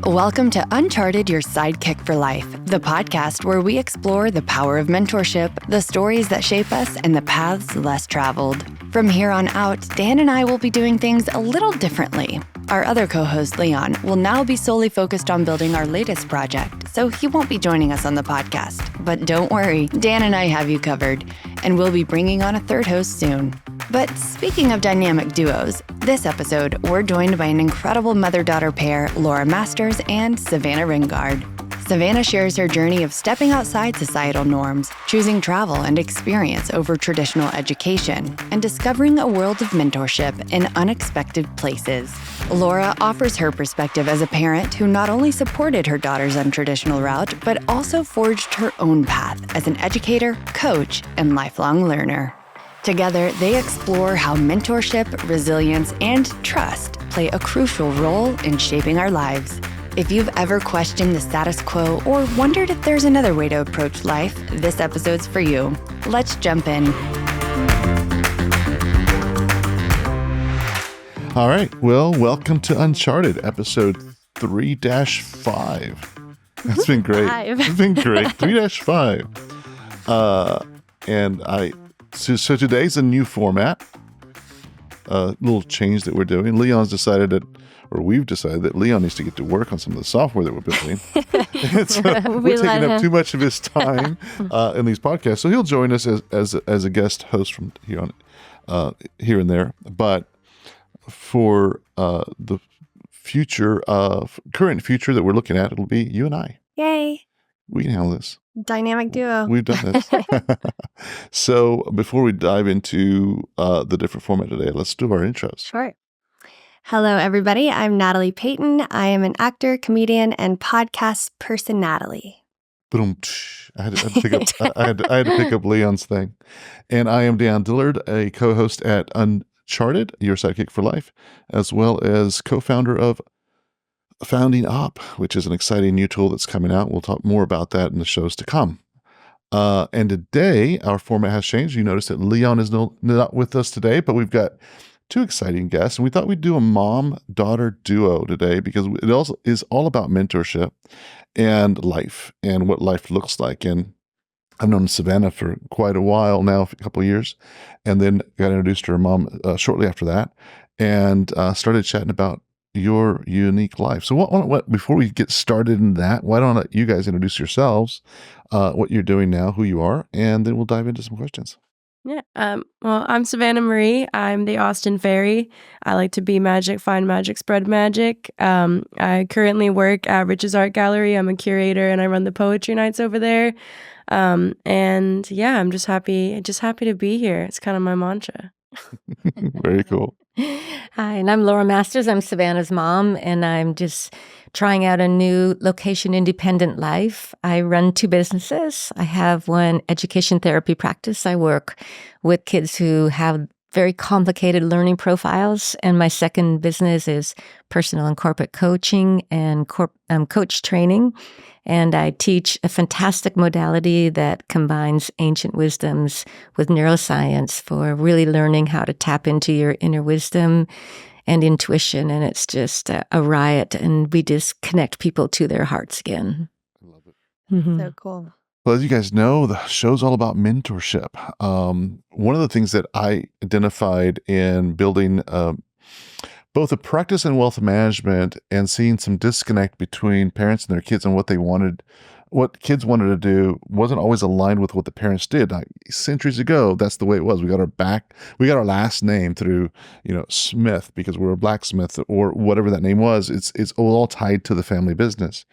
Welcome to Uncharted, your sidekick for life, the podcast where we explore the power of mentorship, the stories that shape us, and the paths less traveled. From here on out, Dan and I will be doing things a little differently. Our other co-host, Leon, will now be solely focused on building our latest project, so he won't be joining us on the podcast. But don't worry, Dan and I have you covered, and we'll be bringing on a third host soon. But speaking of dynamic duos, this episode, we're joined by an incredible mother-daughter pair, Laura Masters and Savannah Ringard. Savannah shares her journey of stepping outside societal norms, choosing travel and experience over traditional education, and discovering a world of mentorship in unexpected places. Laura offers her perspective as a parent who not only supported her daughter's untraditional route, but also forged her own path as an educator, coach, and lifelong learner. Together, they explore how mentorship, resilience, and trust play a crucial role in shaping our lives. If you've ever questioned the status quo or wondered if there's another way to approach life, this episode's for you. Let's jump in. All right. Well, welcome to Uncharted, episode 3-5. That's been great. It's been great. 3-5. So today's a new format, a little change that we're doing. We've decided that Leon needs to get to work on some of the software that we're building. We're taking up too much of his time in these podcasts. So he'll join us as a guest host from here and there. But for the current future that we're looking at, it'll be you and I. Yay. We can handle this. Dynamic duo. We've done this. So before we dive into the different format today, let's do our intros. Sure. Hello, everybody. I'm Natalie Payton. I am an actor, comedian, and podcast person, Natalie. Boom! I had to pick up Leon's thing, and I am Dan Dillard, a co-host at Uncharted, your sidekick for life, as well as co-founder of Founding Up, which is an exciting new tool that's coming out. We'll talk more about that in the shows to come. And today, our format has changed. You notice that Leon is not with us today, but we've got two exciting guests. And we thought we'd do a mom-daughter duo today because it also is all about mentorship and life and what life looks like. And I've known Savannah for quite a while now, a couple of years, and then got introduced to her mom shortly after that and started chatting about your unique life. So what before we get started in that, why don't I let you guys introduce yourselves, what you're doing now, who you are, and then we'll dive into some questions. Yeah. Well, I'm Savannah Marie. I'm the Austin Fairy. I like to be magic, find magic, spread magic. I currently work at Rich's Art Gallery. I'm a curator and I run the poetry nights over there. And yeah, I'm just happy to be here. It's kind of my mantra. Very cool. Hi, and I'm Laura Masters. I'm Savannah's mom, and I'm just trying out a new location-independent life. I run two businesses. I have one education therapy practice. I work with kids who have very complicated learning profiles, and my second business is personal and corporate coaching and coach training. And I teach a fantastic modality that combines ancient wisdoms with neuroscience for really learning how to tap into your inner wisdom and intuition. And it's just a riot. And we just connect people to their hearts again. I love it. Mm-hmm. So cool. Well, as you guys know, the show's all about mentorship. One of the things that I identified in building both a practice in wealth management and seeing some disconnect between parents and their kids and what kids wanted to do wasn't always aligned with what the parents did. Like, centuries ago, that's the way it was. We got our last name through, Smith because we're a blacksmith or whatever that name was. It's all tied to the family business.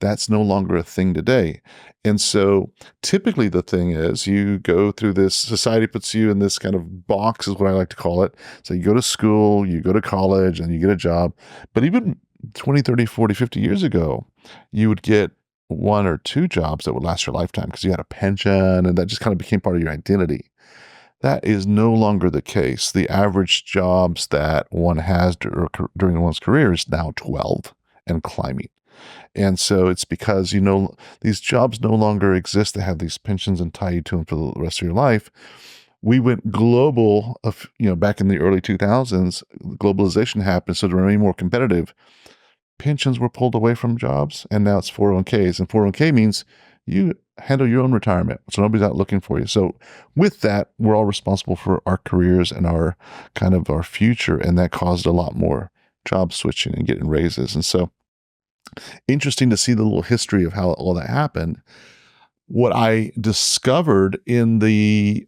That's no longer a thing today. And so typically the thing is you go through this, society puts you in this kind of box is what I like to call it. So you go to school, you go to college, and you get a job. But even 20, 30, 40, 50 years ago, you would get one or two jobs that would last your lifetime because you had a pension and that just kind of became part of your identity. That is no longer the case. The average jobs that one has during one's career is now 12 and climbing. And so it's because, these jobs no longer exist. They have these pensions and tie you to them for the rest of your life. We went global, back in the early 2000s, globalization happened. So to remain more competitive, pensions were pulled away from jobs, and now it's 401ks. And 401k means you handle your own retirement, so nobody's out looking for you. So with that, we're all responsible for our careers and our kind of our future, and that caused a lot more job switching and getting raises. And so interesting to see the little history of how all that happened. What I discovered in the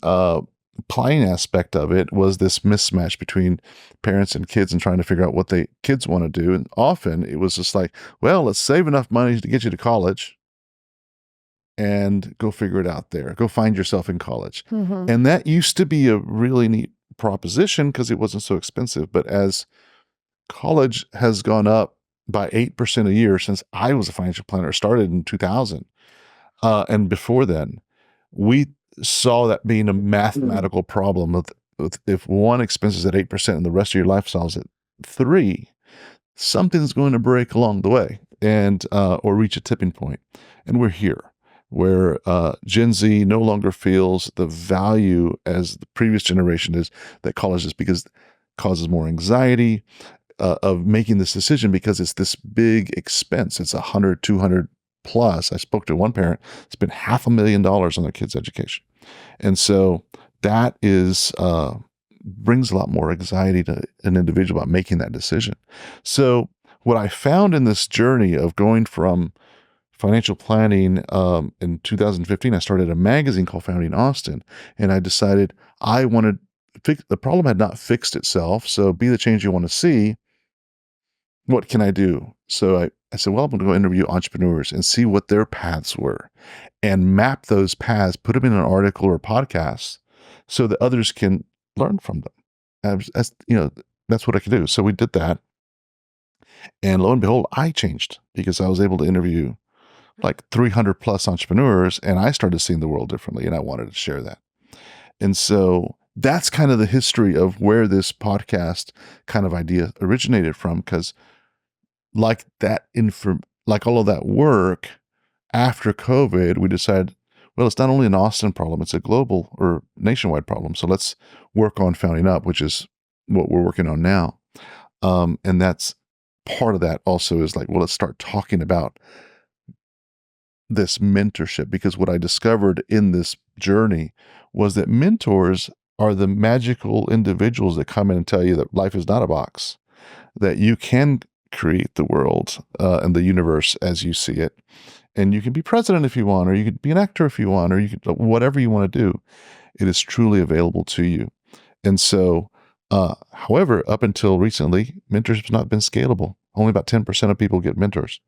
planning aspect of it was this mismatch between parents and kids and trying to figure out what the kids want to do. And often it was just like, well, let's save enough money to get you to college and go figure it out there. Go find yourself in college. Mm-hmm. And that used to be a really neat proposition because it wasn't so expensive. But as college has gone up by 8% a year since I was a financial planner, started in 2000, and before then, we saw that being a mathematical problem with if one expense is at 8% and the rest of your lifestyle is at 3%, something's going to break along the way and or reach a tipping point. And we're here where Gen Z no longer feels the value as the previous generation is that college is, because it causes more anxiety of making this decision because it's this big expense. It's 100, 200 plus. I spoke to one parent, spent $500,000 on their kids' education. And so that is brings a lot more anxiety to an individual about making that decision. So what I found in this journey of going from financial planning in 2015, I started a magazine called Founding Austin, and I decided I wanted the problem had not fixed itself. So be the change you want to see. What can I do? So I said, well, I'm going to go interview entrepreneurs and see what their paths were and map those paths, put them in an article or podcast so that others can learn from them. That's what I could do. So we did that. And lo and behold, I changed because I was able to interview like 300 plus entrepreneurs, and I started seeing the world differently, and I wanted to share that. And so that's kind of the history of where this podcast kind of idea originated from, because like all of that work after COVID, we decided, well, it's not only an Austin problem, it's a global or nationwide problem. So let's work on Founding Up, which is what we're working on now. And that's part of that also is like, well, let's start talking about this mentorship, because what I discovered in this journey was that mentors are the magical individuals that come in and tell you that life is not a box, that you can create the world and the universe as you see it. And you can be president if you want, or you could be an actor if you want, or you could, whatever you want to do, it is truly available to you. And so, however, up until recently, mentorship has not been scalable. Only about 10% of people get mentors.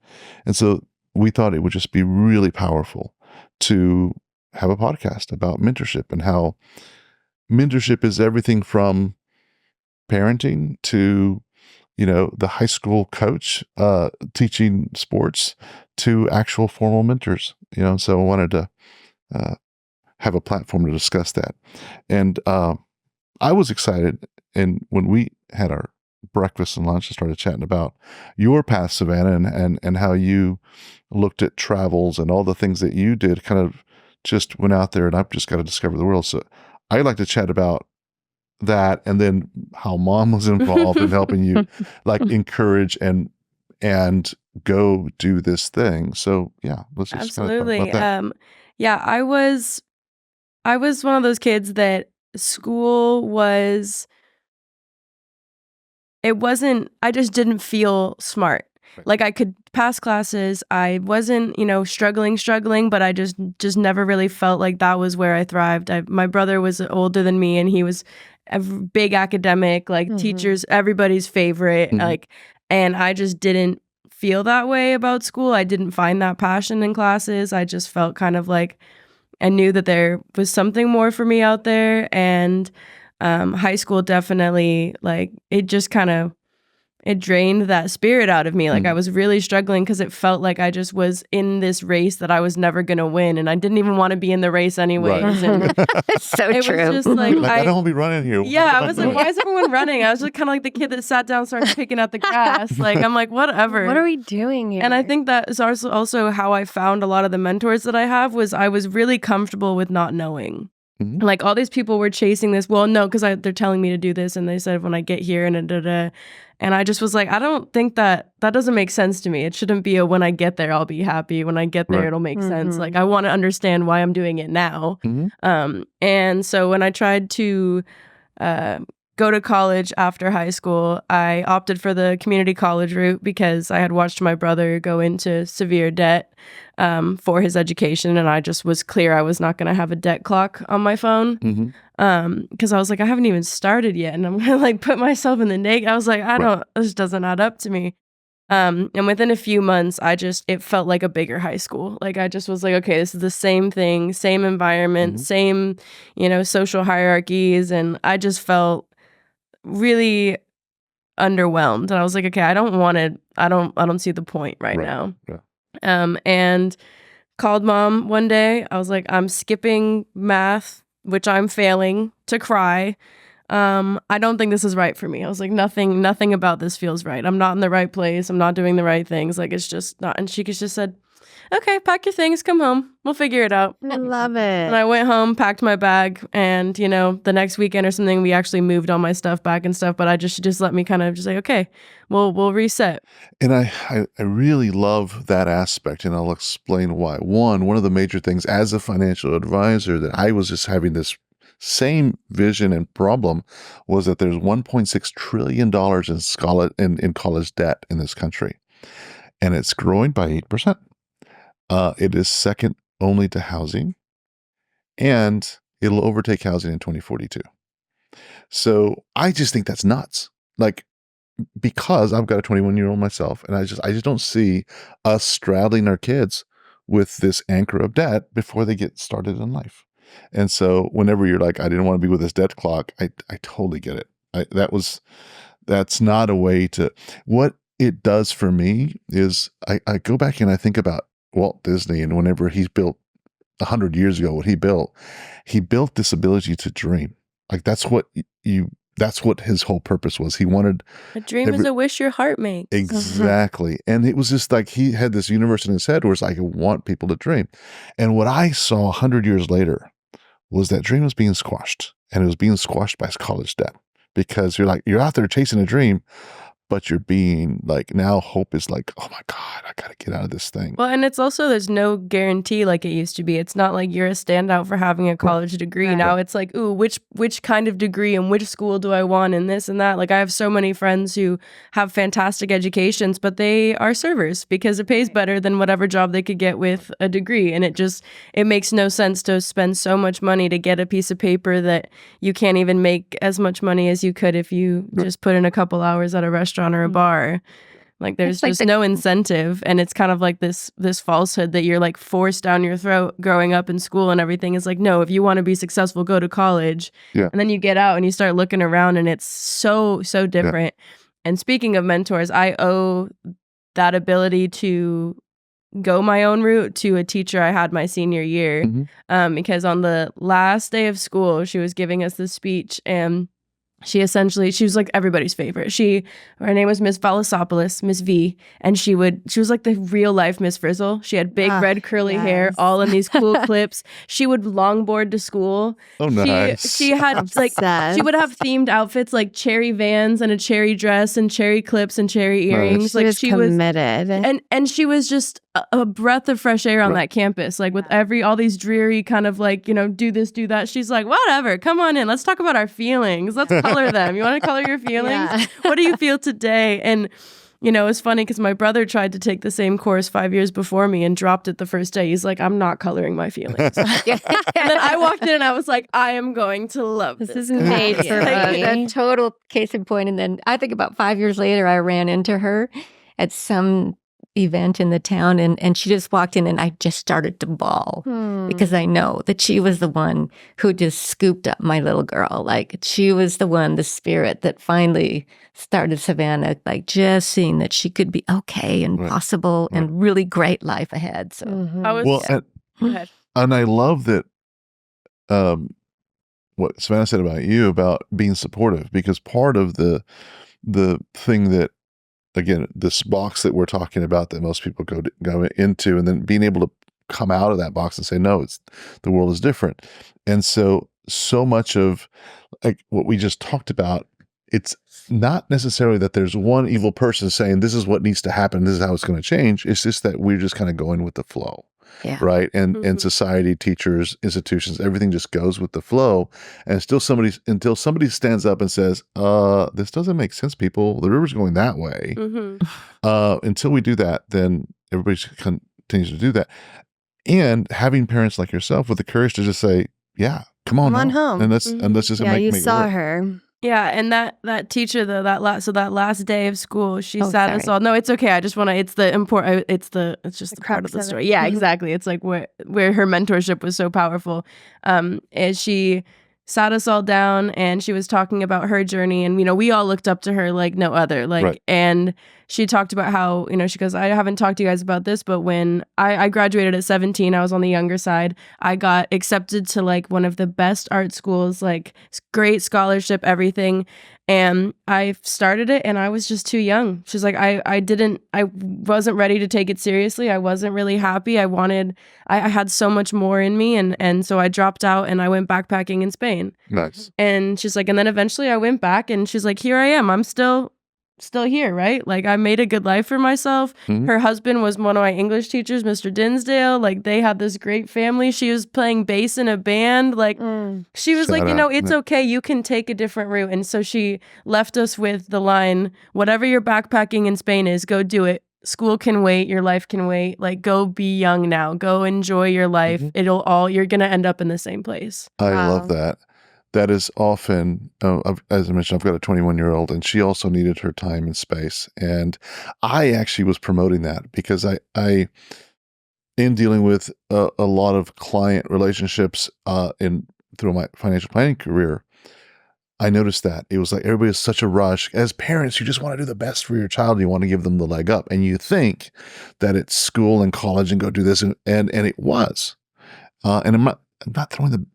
And so we thought it would just be really powerful to have a podcast about mentorship and how mentorship is everything from parenting to, the high school coach teaching sports to actual formal mentors, so I wanted to have a platform to discuss that. And I was excited. And when we had our breakfast and lunch and started chatting about your path, Savannah, and how you looked at travels and all the things that you did, kind of just went out there and I've just got to discover the world. So I'd like to chat about that, and then how mom was involved in helping you like encourage and go do this thing. So yeah, let's just Absolutely. kind of talk about that. I was one of those kids that school was, I just didn't feel smart. Right. Like I could pass classes. I wasn't, struggling, but I just never really felt like that was where I thrived. My brother was older than me, and he was a big academic, like teachers, everybody's favorite, and I just didn't feel that way about school. I didn't find that passion in classes. I just felt kind of like I knew that there was something more for me out there, and high school definitely, like, it just kind of, it drained that spirit out of me. Like I was really struggling because it felt like I just was in this race that I was never going to win. And I didn't even want to be in the race anyways. Right. And It's so it true. was just like, I don't want to be running here. Yeah, I was like, why is everyone running? I was just kind of like the kid that sat down and started picking at the grass. Like, I'm like, whatever. What are we doing here? And I think that is also how I found a lot of the mentors that I have, was I was really comfortable with not knowing. Like all these people were chasing this. Well, no, because they're telling me to do this, and they said when I get here and And I just was like, I don't think that doesn't make sense to me. It shouldn't be a when I get there, I'll be happy. When I get there, Right. it'll make sense. Like, I want to understand why I'm doing it now. And so when I tried to go to college after high school, I opted for the community college route because I had watched my brother go into severe debt for his education. And I just was clear I was not going to have a debt clock on my phone. Because I was like, I haven't even started yet. And I'm going to like put myself in the negative. I was like, this doesn't add up to me. And within a few months, it felt like a bigger high school. Like I just was like, okay, this is the same thing, same environment, same, social hierarchies. And I just felt really underwhelmed. And I was like, okay, I don't see the point right now. Yeah. And called mom one day. I was like, I'm skipping math, which I'm failing, to cry. I don't think this is right for me. I was like, nothing about this feels right. I'm not in the right place. I'm not doing the right things. Like, it's just not. And she just said, okay, pack your things, come home. We'll figure it out. I love it. And I went home, packed my bag, and, the next weekend or something, we actually moved all my stuff back and stuff, but she just let me kind of just like, okay, we'll reset. And I really love that aspect, and I'll explain why. One of the major things as a financial advisor that I was just having this same vision and problem was that there's $1.6 trillion in college debt in this country, and it's growing by 8%. It is second only to housing, and it'll overtake housing in 2042. So I just think that's nuts. Like, because I've got a 21-year-old myself, and I just don't see us straddling our kids with this anchor of debt before they get started in life. And so whenever you're like, I didn't want to be with this debt clock, I totally get it. That's not a way to. What it does for me is I go back and I think about Walt Disney, and whenever he built 100 years ago, what he built this ability to dream. Like that's what his whole purpose was. He wanted a dream is a wish your heart makes. Exactly. And it was just like he had this universe in his head where it's like, I want people to dream. And what I saw 100 years later was that dream was being squashed, and it was being squashed by college debt, because you're out there chasing a dream, but you're being like, now hope is like, oh my God, I got to get out of this thing. Well, and it's also, there's no guarantee like it used to be. It's not like you're a standout for having a college degree. Right. Now it's like, ooh, which kind of degree and which school do I want and this and that. Like I have so many friends who have fantastic educations, but they are servers because it pays better than whatever job they could get with a degree. And it makes no sense to spend so much money to get a piece of paper that you can't even make as much money as you could if you just put in a couple hours at a restaurant or a bar. Like there's just no incentive, and it's kind of like this falsehood that you're like forced down your throat growing up in school, and everything is like, no, if you want to be successful, go to college. And then you get out and you start looking around, and it's so different. And speaking of mentors, I owe that ability to go my own route to a teacher I had my senior year, because on the last day of school, she was giving us this speech, and she was like everybody's favorite. Her name was Miss Valasopoulos, Miss V, and she was like the real life Miss Frizzle. She had big red curly hair, all in these cool clips. She would longboard to school. Oh, nice. She had like, she would have themed outfits like cherry Vans and a cherry dress and cherry clips and cherry earrings. Nice. She was committed. And she was just a breath of fresh air on that campus. Like with all these dreary kind of like, do this, do that. She's like, whatever, come on in. Let's talk about our feelings. Let's color them. You want to color your feelings? Yeah. What do you feel today? And, it's funny because my brother tried to take the same course 5 years before me and dropped it the first day. He's like, I'm not coloring my feelings. And then I walked in and I was like, I am going to love this. This is made for a total case in point. And then I think about 5 years later, I ran into her at some event in the town, and she just walked in, and I just started to bawl because I know that she was the one who just scooped up my little girl. Like she was the spirit that finally started Savannah, like just seeing that she could be okay and possible and really great life ahead. So go ahead. And I love that what Savannah said about you about being supportive, because part of the thing that, again, this box that we're talking about that most people go into, and then being able to come out of that box and say, no, the world is different. And so much of like what we just talked about it's not necessarily that there's one evil person saying this is what needs to happen, this is how it's going to change. It's just that we're just kind of going with the flow. Yeah. Right. And society, teachers, institutions, everything just goes with the flow. And until somebody stands up and says, this doesn't make sense, people. The river's going that way. Until we do that, then everybody continues to do that. And having parents like yourself with the courage to just say, yeah, come on home. And let's just yeah, make you it saw work. her. Yeah, and that teacher though, that last day of school, she sat us all. No, it's okay. I just want to. It's the important. It's just the part of the story. Yeah, exactly. It's like where her mentorship was so powerful. As she sat us all down and she was talking about her journey, and we all looked up to her like no other. And she talked about how she goes, I haven't talked to you guys about this, but when I graduated at 17, I was on the younger side. I got accepted to like one of the best art schools, like great scholarship, everything. And I started it and I was just too young. She's like, I wasn't ready to take it seriously. I wasn't really happy. I had so much more in me. And so I dropped out and I went backpacking in Spain. Nice. And she's like, and then eventually I went back and she's like, here I am. I'm still here, right? Like I made a good life for myself. Her husband was one of my English teachers, Mr. Dinsdale. Like they had this great family. She was playing bass in a band. Like she was like, it's okay. You can take a different route. And so she left us with the line, whatever your backpacking in Spain is, go do it. School can wait. Your life can wait. Like go be young now. Go enjoy your life. You're going to end up in the same place. I love that. That is often, as I mentioned, I've got a 21-year-old, and she also needed her time and space. And I actually was promoting that because I in dealing with a lot of client relationships through my financial planning career, I noticed that it was like everybody is such a rush. As parents, you just want to do the best for your child. You want to give them the leg up, and you think that it's school and college and go do this, and it was. And I'm not throwing the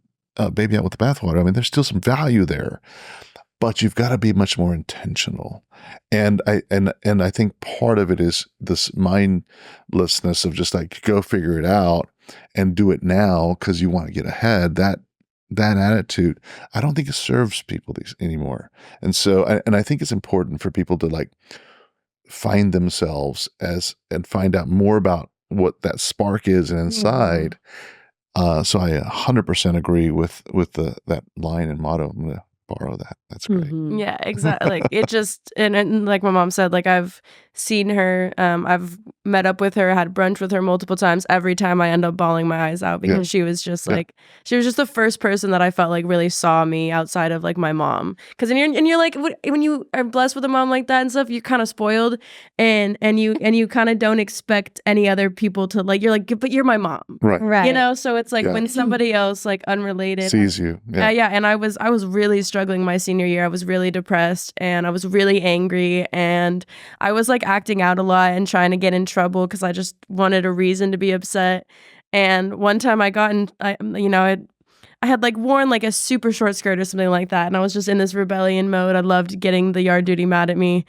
baby out with the bathwater. I mean, there's still some value there, but you've got to be much more intentional. And I think part of it is this mindlessness of just like go figure it out and do it now because you want to get ahead. That attitude, I don't think it serves people anymore. And so, and I think it's important for people to like find themselves and find out more about what that spark is inside. So I 100% agree with that line and motto. I'm going to borrow that. That's great. Yeah, exactly. Like it just, and like my mom said, like I've seen her, I've met up with her, had brunch with her multiple times. Every time I end up bawling my eyes out because she was just like, she was just the first person that I felt like really saw me outside of like my mom. Because you're like, when you are blessed with a mom like that and stuff, you're kind of spoiled and you kind of don't expect any other people to like, you're like, but you're my mom. Right. So it's like when somebody else like unrelated sees you. And I was really struggling my senior year. I was really depressed and I was really angry and I was like acting out a lot and trying to get in trouble because I just wanted a reason to be upset. And one time I got in, I had like worn like a super short skirt or something like that. And I was just in this rebellion mode. I loved getting the yard duty mad at me.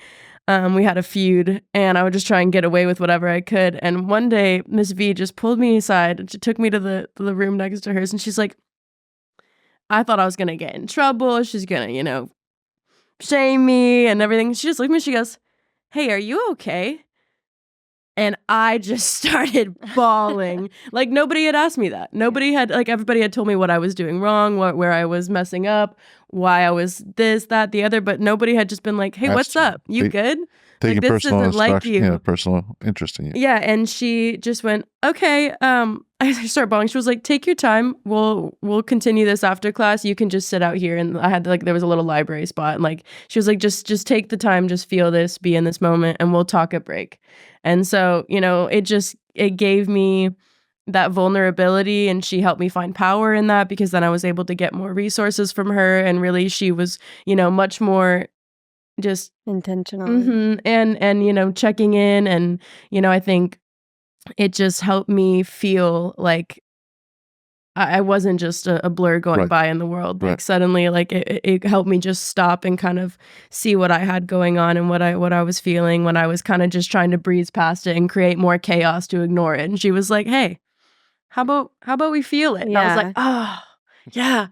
We had a feud and I would just try and get away with whatever I could. And one day Miss V just pulled me aside and she took me to the room next to hers and she's like, I thought I was going to get in trouble. She's going to, shame me and everything. She just looked at me. She goes, hey, are you okay? And I just started bawling. Like nobody had asked me that. Nobody had, like everybody had told me what I was doing wrong, where I was messing up, why I was this, that, the other. But nobody had just been like, hey, what's up? You good? Taking like, personal personal interest in you. Yeah, and she just went, okay. I started bawling. She was like, take your time. We'll continue this after class. You can just sit out here. And I had like, there was a little library spot. And like, she was like, just take the time, just feel this, be in this moment, and we'll talk at break. And so, it gave me that vulnerability and she helped me find power in that because then I was able to get more resources from her. And really she was, much more just intentional and checking in. And, I think it just helped me feel like I wasn't just a blur going by in the world. Like suddenly, like it helped me just stop and kind of see what I had going on and what I was feeling when I was kind of just trying to breeze past it and create more chaos to ignore it. And she was like, hey, how about we feel it? And I was like, oh, Yeah,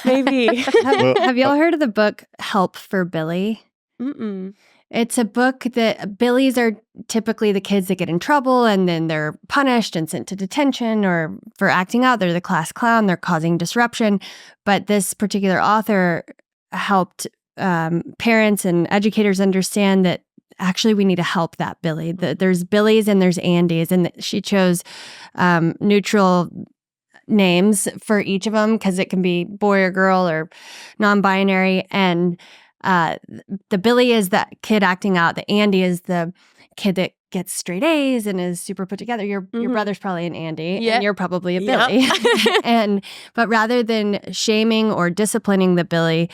maybe. Have y'all heard of the book Help for Billy? Mm-mm. It's a book that Billies are typically the kids that get in trouble and then they're punished and sent to detention or for acting out. They're the class clown. They're causing disruption. But this particular author helped parents and educators understand that actually we need to help that Billy. There's Billies and there's Andys. And she chose neutral names for each of them because it can be boy or girl or non-binary. And the Billy is that kid acting out. The Andy is the kid that gets straight A's and is super put together. Your brother's probably an Andy, and you're probably a Billy. But rather than shaming or disciplining the Billy,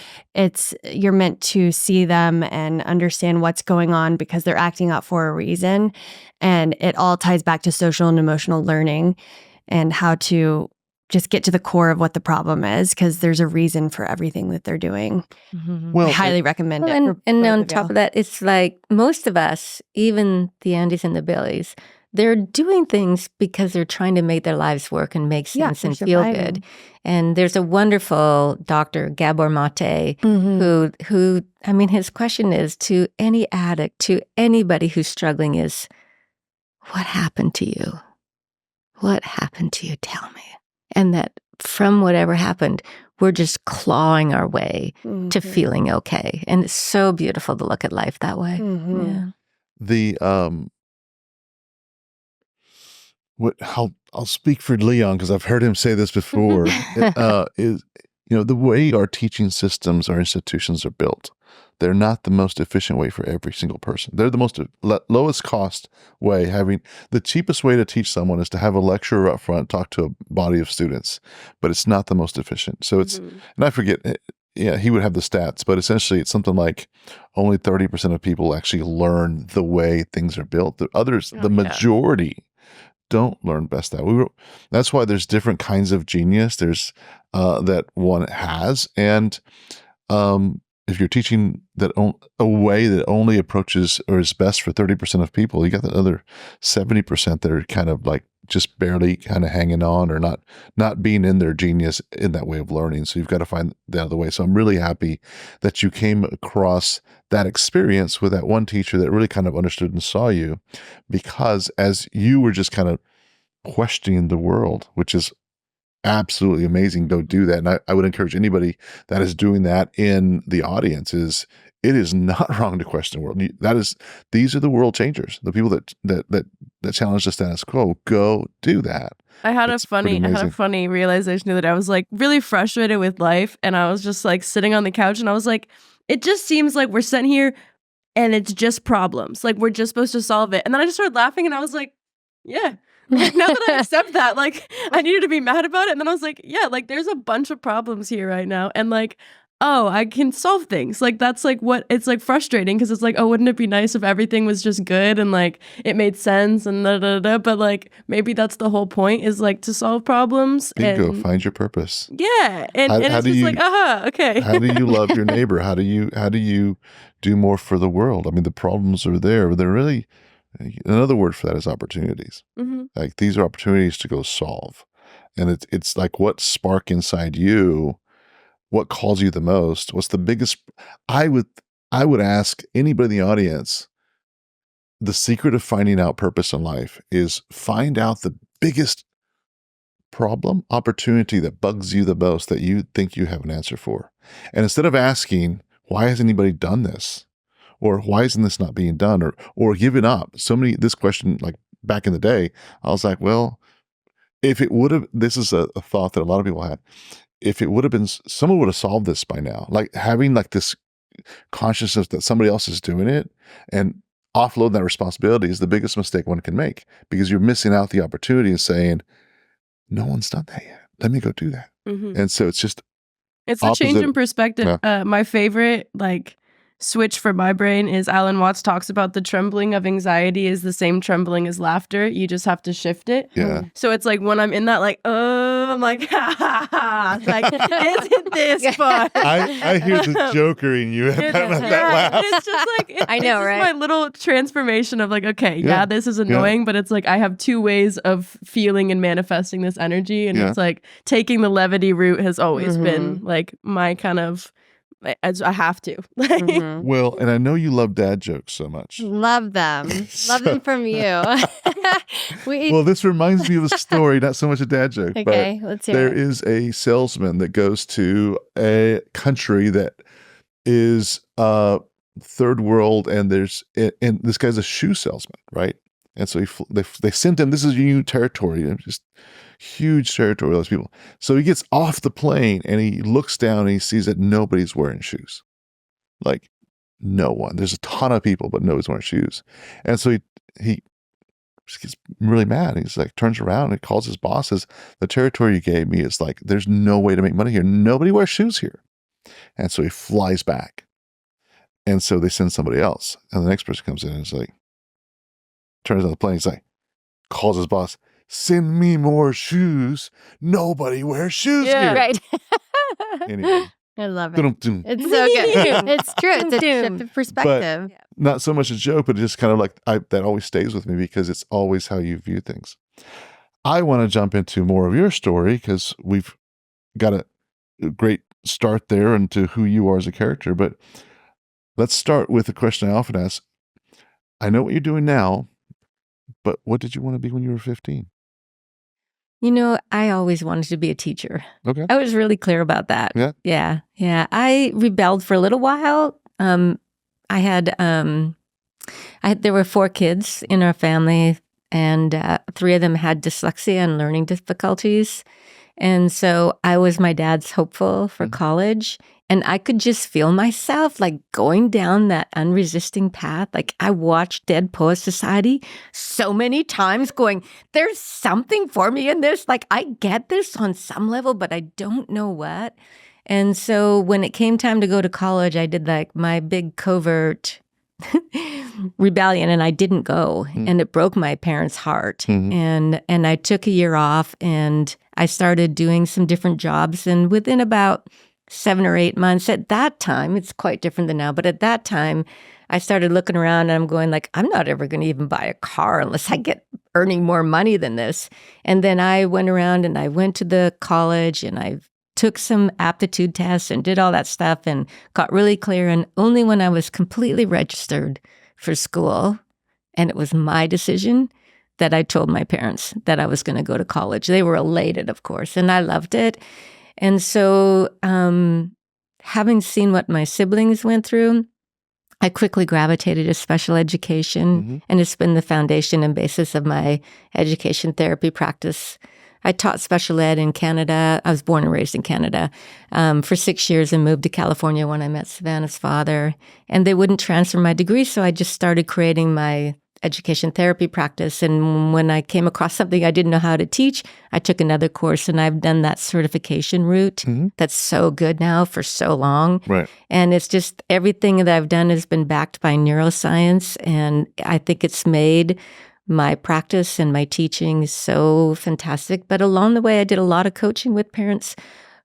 you're meant to see them and understand what's going on because they're acting out for a reason. And it all ties back to social and emotional learning and how to just get to the core of what the problem is because there's a reason for everything that they're doing. Well, I highly recommend it. And on top of that, it's like most of us, even the Andys and the Billies, they're doing things because they're trying to make their lives work and make sense and feel good. And there's a wonderful doctor, Gabor Mate, who, I mean, his question is to any addict, to anybody who's struggling is, what happened to you? What happened to you? Tell me. And that from whatever happened, we're just clawing our way to feeling okay. And it's so beautiful to look at life that way. Yeah. The I'll speak for Leon because I've heard him say this before. Is the way our teaching systems, our institutions are built. They're not the most efficient way for every single person. They're the most lowest cost way. The cheapest way to teach someone is to have a lecturer up front talk to a body of students, but it's not the most efficient. So it's, and I forget, he would have the stats, but essentially it's something like only 30% of people actually learn the way things are built. The others, the majority, don't learn best that. That's why there's different kinds of genius. There's that one has, and if you're teaching that a way that only approaches or is best for 30% of people, you got the other 70% that are kind of like just barely kind of hanging on or not being in their genius in that way of learning. So you've got to find the other way. So I'm really happy that you came across that experience with that one teacher that really kind of understood and saw you, because as you were just kind of questioning the world, which is absolutely amazing. Don't do that. And I would encourage anybody that is doing that in the audience it is not wrong to question the world. These are the world changers, the people that challenge the status quo. Go do that. I had a funny realization the other day. I was like really frustrated with life, and I was just like sitting on the couch, and I was like, it just seems like we're sitting here and it's just problems. Like we're just supposed to solve it. And then I just started laughing, and I was like, yeah. Like, now that I accept that, like, I needed to be mad about it. And then I was like, yeah, like, there's a bunch of problems here right now. And like, oh, I can solve things. Like, that's like what it's like frustrating because it's like, oh, wouldn't it be nice if everything was just good and like it made sense and da da da. But like, maybe that's the whole point is like to solve problems. Bingo, find your purpose. Yeah. And it's just like, okay. How do you love your neighbor? How do you do more for the world? I mean, the problems are there, but they're really, another word for that is opportunities. Like these are opportunities to go solve. And it's like what spark inside you, what calls you the most, what's the biggest, I would ask anybody in the audience, the secret of finding out purpose in life is find out the biggest problem, opportunity that bugs you the most that you think you have an answer for. And instead of asking, why has anybody done this? Or why isn't this not being done? Or given up? This question, like back in the day, I was like, well, if it would have, this is a thought that a lot of people had. If it would have been, someone would have solved this by now. Like having like this consciousness that somebody else is doing it and offloading that responsibility is the biggest mistake one can make because you're missing out the opportunity and saying, no one's done that yet. Let me go do that. And so it's just a change in perspective. My favorite like switch for my brain is Alan Watts talks about the trembling of anxiety is the same trembling as laughter. You just have to shift it. Yeah. So it's like when I'm in that, like, I'm like, ha ha ha. Like, isn't this fun? I hear the Joker in you at that laugh. It's just like, I know, it's right? my little transformation of like, okay, Yeah. this is annoying, but it's like I have two ways of feeling and manifesting this energy. And it's like taking the levity route has always been like my kind of, as I have to. Well, and I know you love dad jokes so much. Love them. Love them from you. Well, this reminds me of a story, not so much a dad joke, Okay, but let's hear there it. is a salesman that goes to a country that is third world, and and this guy's a shoe salesman, right? And so they sent him. This is new territory, just huge territory. Those people. So he gets off the plane and he looks down and he sees that nobody's wearing shoes, like no one. There's a ton of people, but nobody's wearing shoes. And so he just gets really mad. He's like, turns around and calls his boss, says, the territory you gave me is like, there's no way to make money here. Nobody wears shoes here. And so he flies back. And so they send somebody else. And the next person comes in and is like, turns on the plane. He's like, calls his boss, send me more shoes. Nobody wears shoes here. Right. Anyway. I love it. Dum-dum-dum. It's so good. It's true. It's a shift of perspective. Not so much a joke, but it's just kind of like that always stays with me because it's always how you view things. I want to jump into more of your story because we've got a great start there into who you are as a character. But let's start with the question I often ask. I know what you're doing now, but what did you want to be when you were 15? You know, I always wanted to be a teacher. Okay. I was really clear about that. Yeah? Yeah. I rebelled for a little while. There were 4 kids in our family, and 3 of them had dyslexia and learning difficulties. And so I was my dad's hopeful for college. And I could just feel myself like going down that unresisting path. Like I watched Dead Poets Society so many times going, there's something for me in this. Like I get this on some level, but I don't know what. And so when it came time to go to college, I did like my big covert rebellion and I didn't go. And it broke my parents' heart. And I took a year off and I started doing some different jobs. And within about 7 or 8 months, at that time, it's quite different than now, but at that time, I started looking around and I'm going like, I'm not ever going to even buy a car unless I get earning more money than this. And then I went around and I went to the college and I took some aptitude tests and did all that stuff and got really clear. And only when I was completely registered for school, and it was my decision, that I told my parents that I was going to go to college. They were elated, of course, and I loved it. And so having seen what my siblings went through, I quickly gravitated to special education, and it's been the foundation and basis of my education therapy practice. I taught special ed in Canada. I was born and raised in Canada for 6 years and moved to California when I met Savannah's father. And they wouldn't transfer my degree, so I just started creating my education therapy practice. And when I came across something I didn't know how to teach, I took another course and I've done that certification route. That's so good now for so long. Right. And it's just everything that I've done has been backed by neuroscience. And I think it's made my practice and my teaching so fantastic. But along the way, I did a lot of coaching with parents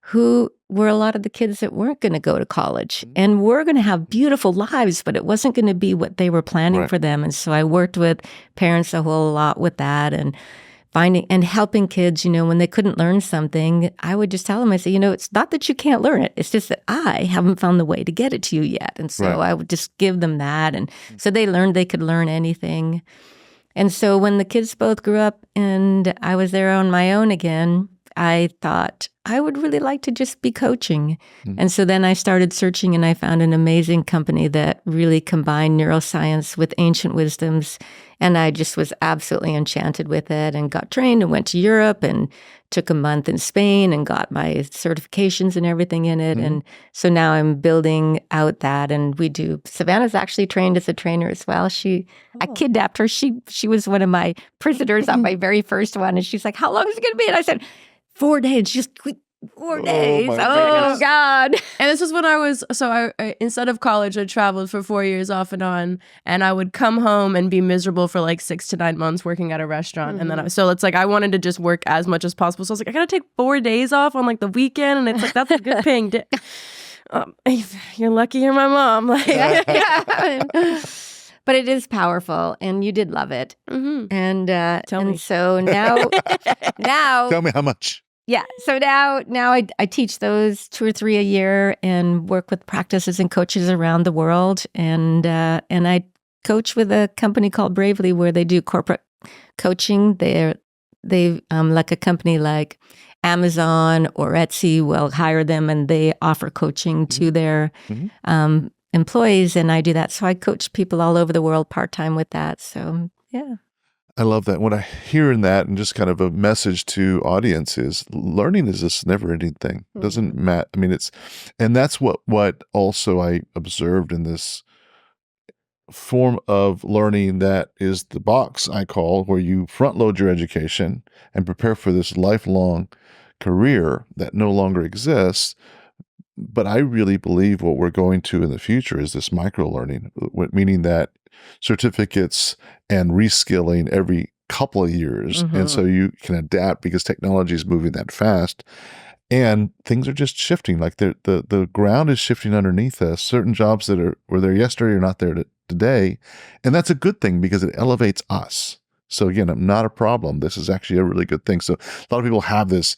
who were a lot of the kids that weren't going to go to college and were going to have beautiful lives, but it wasn't going to be what they were planning for them. And so I worked with parents a whole lot with that and finding and helping kids, you know, when they couldn't learn something, I would just tell them, I say, you know, it's not that you can't learn it. It's just that I haven't found the way to get it to you yet. And so I would just give them that. And so they learned they could learn anything. And so when the kids both grew up and I was there on my own again, I thought I would really like to just be coaching. And so then I started searching and I found an amazing company that really combined neuroscience with ancient wisdoms. And I just was absolutely enchanted with it and got trained and went to Europe and took a month in Spain and got my certifications and everything in it. And so now I'm building out that. And we do, Savannah's actually trained as a trainer as well. I kidnapped her. She was one of my prisoners on my very first one. And she's like, how long is it going to be? And I said, 4 days. Just 4 days. my Oh, goodness. God. And this is when I instead of college, I traveled for 4 years off and on, and I would come home and be miserable for like 6 to 9 months working at a restaurant. And then, so it's like, I wanted to just work as much as possible. So I was like, I gotta take 4 days off on like the weekend. And it's like, that's a good paying day. You're lucky you're my mom. Like, But it is powerful, and you did love it. mhm. And Tell me. so now Tell me how much. yeah. So now I teach those 2 or 3 a year and work with practices and coaches around the world. And I coach with a company called Bravely where they do corporate coaching. They like a company like Amazon or Etsy will hire them, and they offer coaching to their employees. And I do that. So I coach people all over the world part-time with that. So yeah. I love that. What I hear in that, and just kind of a message to audience, is learning is this never-ending thing. It doesn't matter. I mean, and that's what also I observed in this form of learning that is the box I call, where you front load your education and prepare for this lifelong career that no longer exists. But I really believe what we're going to in the future is this micro learning, meaning that certificates and reskilling every couple of years. And so you can adapt because technology is moving that fast. And things are just shifting. Like the ground is shifting underneath us. Certain jobs that were there yesterday are not there today. And that's a good thing because it elevates us. So again, not a problem. This is actually a really good thing. So a lot of people have this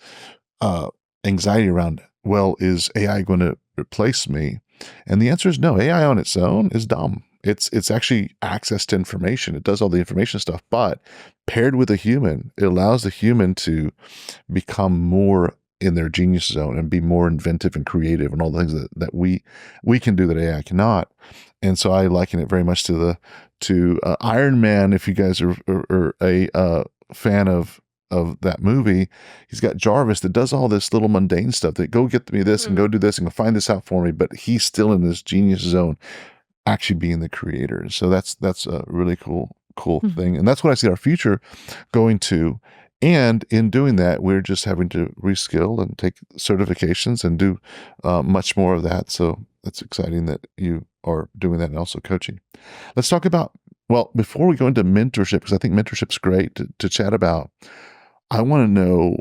anxiety around, well, is AI going to replace me? And the answer is no. AI on its own is dumb. It's actually access to information. It does all the information stuff, but paired with a human, it allows the human to become more in their genius zone and be more inventive and creative and all the things that we can do that AI cannot. And so I liken it very much to Iron Man. If you guys are a fan of that movie, he's got Jarvis that does all this little mundane stuff that go get me this and go do this and go find this out for me, but he's still in this genius zone, actually being the creator. So that's a really cool thing. And that's what I see our future going to. And in doing that, we're just having to reskill and take certifications and do much more of that. So that's exciting that you are doing that and also coaching. Let's talk about, well, before we go into mentorship, because I think mentorship's great to chat about, I want to know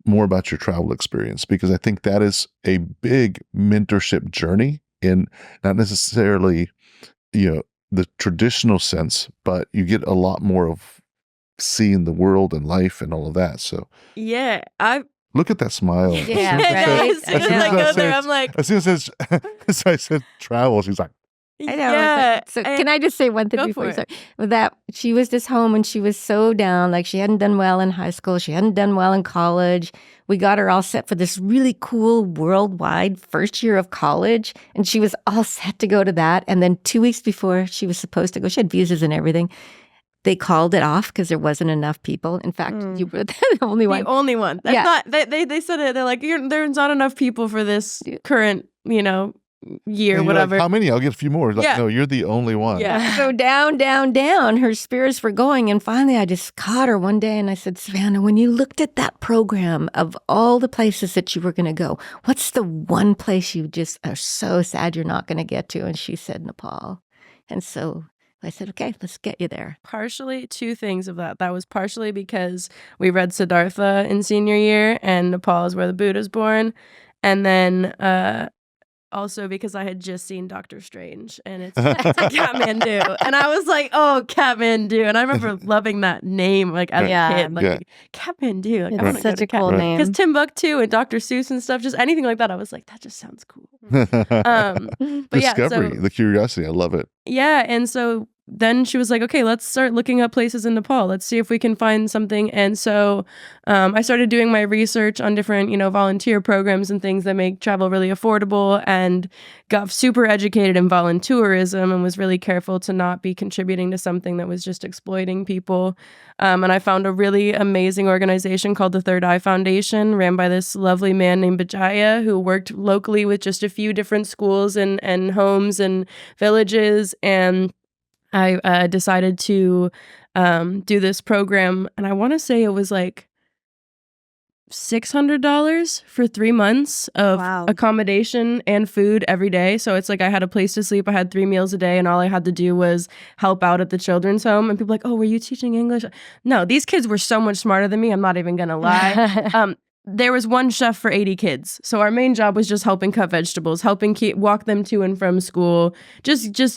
more about your travel experience, because I think that is a big mentorship journey in not necessarily, the traditional sense, but you get a lot more of seeing the world and life and all of that. So Yeah, I look at that smile. Yeah, as right. soon as I go there, I'm like, As soon as I said travel, she's like, I know. yeah. So can I just say one thing Go before for you it. start? With that, she was just home and she was so down. Like she hadn't done well in high school. She hadn't done well in college. We got her all set for this really cool worldwide first year of college. And she was all set to go to that. And then 2 weeks before she was supposed to go, she had visas and everything. They called it off because there wasn't enough people. In fact, you were the only one. The only one. That's Yeah. not. They said it. They're like, there's not enough people for this current, year, and you're whatever. like, how many? I'll get a few more. Like, Yeah. no, you're the only one. Yeah. So down, her spirits were going. And finally, I just caught her one day and I said, Savannah, when you looked at that program of all the places that you were going to go, what's the one place you just are so sad you're not going to get to? And she said, Nepal. And so I said, okay, let's get you there. Partially two things of that. That was partially because we read Siddhartha in senior year, and Nepal is where the Buddha's born. And then also because I had just seen Doctor Strange, and it's Kathmandu. And I was like, oh, Kathmandu. And I remember loving that name like as Yeah. a kid. Like, Yeah. Kathmandu. Like, It's such a cool name. Because Timbuktu and Dr. Seuss and stuff, just anything like that, I was like, that just sounds cool. But yeah, Discovery, so the curiosity. I love it. yeah, and so then she was like, okay, let's start looking up places in Nepal. Let's see if we can find something. And so I started doing my research on different, volunteer programs and things that make travel really affordable, and got super educated in voluntourism and was really careful to not be contributing to something that was just exploiting people. And I found a really amazing organization called the Third Eye Foundation, ran by this lovely man named Bajaya, who worked locally with just a few different schools and homes and villages. And I decided to do this program, and I want to say it was like $600 for 3 months of Wow. accommodation and food every day. So it's like I had a place to sleep. I had 3 meals a day, and all I had to do was help out at the children's home. And people were like, oh, were you teaching English? No, these kids were so much smarter than me. I'm not even going to lie. There was one chef for 80 kids. So our main job was just helping cut vegetables, helping walk them to and from school.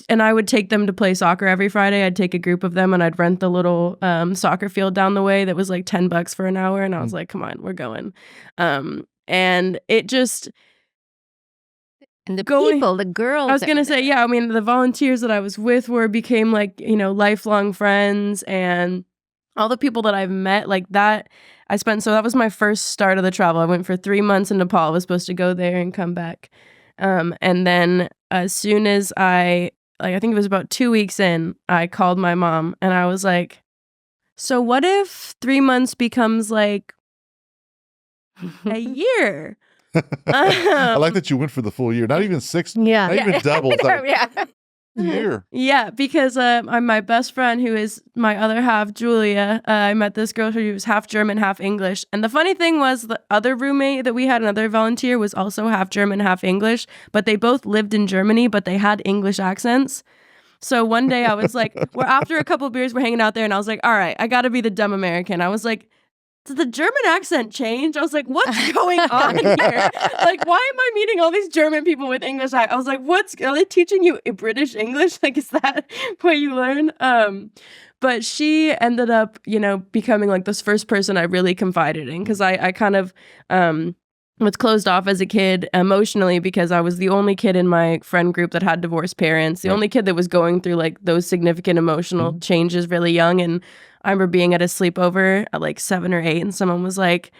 And I would take them to play soccer every Friday. I'd take a group of them and I'd rent the little soccer field down the way that was like $10 for an hour. And I was like, come on, we're going. And it just... And the people, the girls. I was going to say, yeah, I mean, the volunteers that I was with became like, lifelong friends, and all the people that I've met like that. So that was my first start of the travel. I went for 3 months in Nepal. I was supposed to go there and come back. And then as soon as I think it was about 2 weeks in, I called my mom and I was like, so what if 3 months becomes like a year? I like that you went for the full year, not even 6, Yeah. not even double. It's like, Yeah. year. Yeah, because I'm my best friend, who is my other half, Julia. I met this girl who was half German, half English. And the funny thing was, the other roommate that we had, another volunteer, was also half German, half English. But they both lived in Germany, but they had English accents. So one day I was like, after a couple of beers, we're hanging out there, and I was like, all right, I got to be the dumb American. I was like, did the German accent change? I was like, what's going on here? Like, why am I meeting all these German people with English? I was like, are they teaching you British English? Like, is that what you learn? But she ended up, becoming like this first person I really confided in, because I kind of was closed off as a kid emotionally, because I was the only kid in my friend group that had divorced parents, the only kid that was going through like those significant emotional changes really young. And I remember being at a sleepover at like 7 or 8, and someone was like,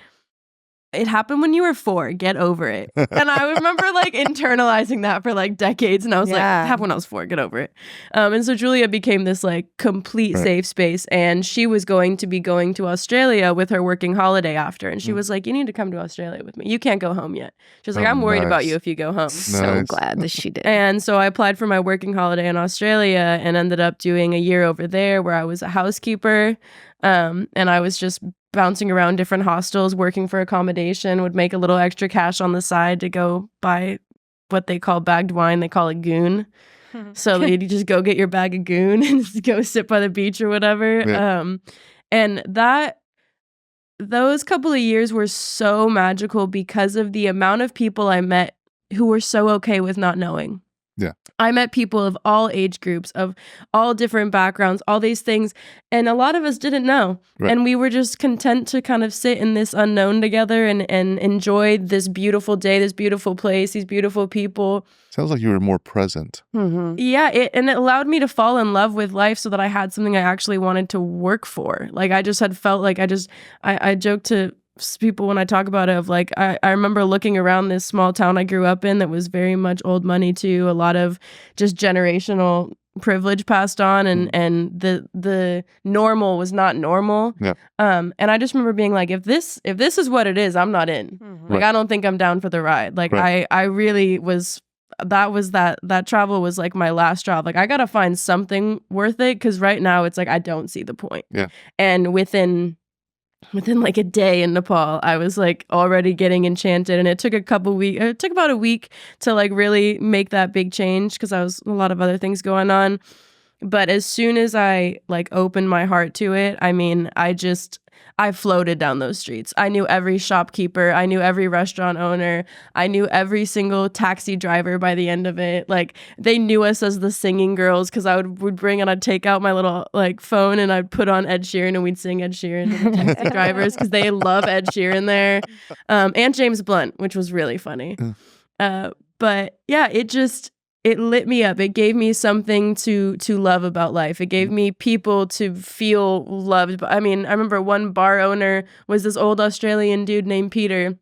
it happened when you were 4, get over it. And I remember like internalizing that for like decades. And I was like, it happened when I was 4, get over it. And so Julia became this like complete safe space. And she was going to be going to Australia with her working holiday after. And she was like, you need to come to Australia with me. You can't go home yet. She was like, I'm worried about you if you go home. So glad that she did. And so I applied for my working holiday in Australia and ended up doing a year over there, where I was a housekeeper. And I was just bouncing around different hostels, working for accommodation, would make a little extra cash on the side to go buy what they call bagged wine. They call it goon. So you just go get your bag of goon and just go sit by the beach or whatever. Yeah. And those couple of years were so magical because of the amount of people I met who were so okay with not knowing. Yeah. I met people of all age groups, of all different backgrounds, all these things. And a lot of us didn't know. Right. And we were just content to kind of sit in this unknown together and enjoy this beautiful day, this beautiful place, these beautiful people. Sounds like you were more present. Mm-hmm. Yeah. It allowed me to fall in love with life, so that I had something I actually wanted to work for. Like, I just had felt like I joked to people when I talk about it, of like, I remember looking around this small town I grew up in that was very much old money too, a lot of just generational privilege passed on, and the normal was not normal. Yeah. And I just remember being like, if this is what it is, I'm not in. Mm-hmm. Like, I don't think I'm down for the ride. Like, I really was. That travel was like my last job. Like, I gotta find something worth it, because right now it's like I don't see the point. Yeah. And within like a day in Nepal, I was like already getting enchanted, and it took about a week to like really make that big change, because I was a lot of other things going on. But as soon as I like opened my heart to it, I mean, I floated down those streets. I knew every shopkeeper. I knew every restaurant owner. I knew every single taxi driver by the end of it. Like, they knew us as the singing girls, because I would bring and I'd take out my little like phone and I'd put on Ed Sheeran, and we'd sing Ed Sheeran to the taxi drivers, because they love Ed Sheeran there. And James Blunt, which was really funny. But yeah, it lit me up. It gave me something to love about life. It gave me people to feel loved. I mean, I remember one bar owner was this old Australian dude named Peter,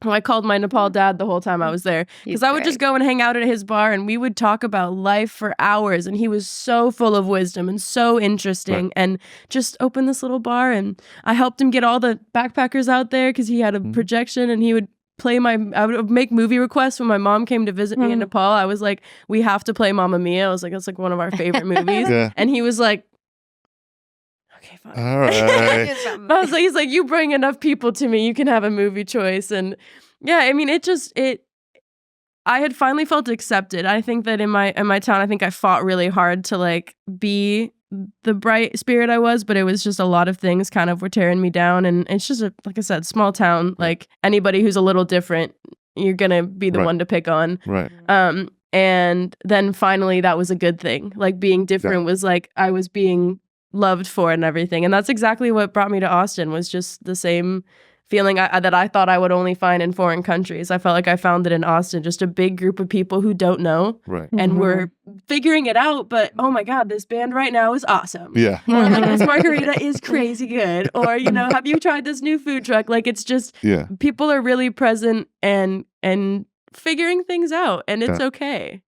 who I called my Nepal dad the whole time I was there. Because I would just go and hang out at his bar, and we would talk about life for hours. And he was so full of wisdom and so interesting, and just opened this little bar. And I helped him get all the backpackers out there, because he had a projection, and he would I would make movie requests when my mom came to visit me in Nepal. I was like, we have to play Mamma Mia. I was like, that's like one of our favorite movies. Yeah. And he was like, okay, fine. All right. I was like, he's like, you bring enough people to me, you can have a movie choice. And yeah, I mean, I had finally felt accepted. I think that in my town, I think I fought really hard to like be the bright spirit I was, but it was just a lot of things kind of were tearing me down. And it's just like I said, small town. Like anybody who's a little different, you're gonna be the one to pick on. Right. And then finally, that was a good thing. Like being different was like I was being loved for and everything. And that's exactly what brought me to Austin, was just the same feeling that I thought I would only find in foreign countries. I felt like I found it in Austin, just a big group of people who don't know. Right. And we're figuring it out, but oh my God, this band right now is awesome. Yeah. Or like this margarita is crazy good. Or, you know, have you tried this new food truck? Like it's just, people are really present and figuring things out, and it's okay.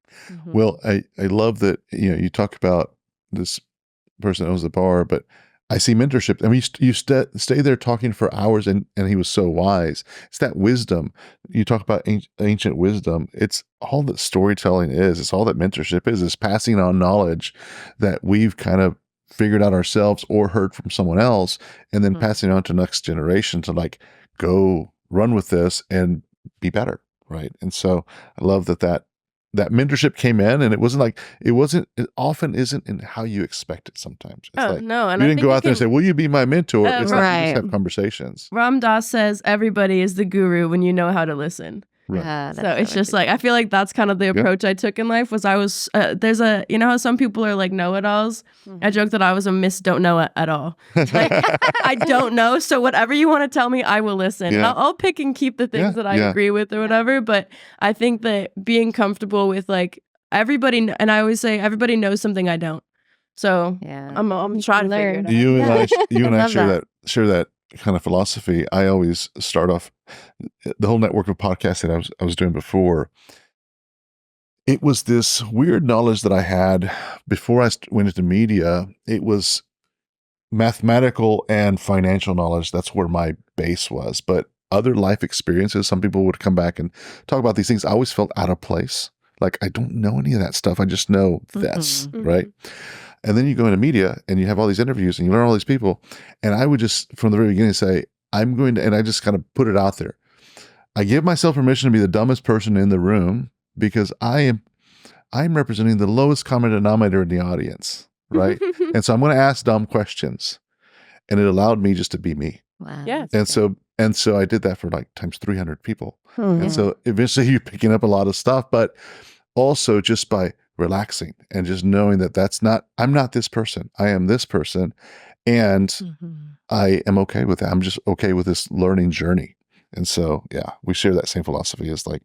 Well, I love that, you know, you talk about this person that owns the bar, but I see mentorship. I mean, you stay there talking for hours, and he was so wise. It's that wisdom. You talk about ancient wisdom. It's all that storytelling is. It's all that mentorship is passing on knowledge that we've kind of figured out ourselves or heard from someone else, and then passing on to next generation to like, go run with this and be better. Right. And so I love that mentorship came in, and it often isn't in how you expect it sometimes. It's like, no. And you I didn't think go out there and say, will you be my mentor? It's like right. you just have conversations. Ram Dass says everybody is the guru when you know how to listen. Right. So it's just like, I feel like that's kind of the approach I took in life. Was I was, there's a, you know how some people are like know-it-alls? I joke that I was a miss don't know it at all. Like, I don't know. So whatever you want to tell me, I will listen. Yeah. I'll pick and keep the things that I agree with or whatever. But I think that being comfortable with like everybody, and I always say everybody knows something I don't. So I'm trying to figure it out. You and I share that kind of philosophy. I always start off the whole network of podcasts that I was doing before. It was this weird knowledge that I had before I went into media. It was mathematical and financial knowledge. That's where my base was. But other life experiences, some people would come back and talk about these things. I always felt out of place. Like, I don't know any of that stuff. I just know this, right? And then you go into media and you have all these interviews and you learn all these people. And I would just, from the very beginning, say, I'm going to, and I just kind of put it out there. I give myself permission to be the dumbest person in the room because I'm representing the lowest common denominator in the audience, right? And so I'm going to ask dumb questions. And it allowed me just to be me. Wow. Yeah. And so I did that for like times 300 people. And so eventually you're picking up a lot of stuff, but also just by relaxing and just knowing that I'm not this person. I am this person. And I am okay with that. I'm just okay with this learning journey. And so, we share that same philosophy. Is like,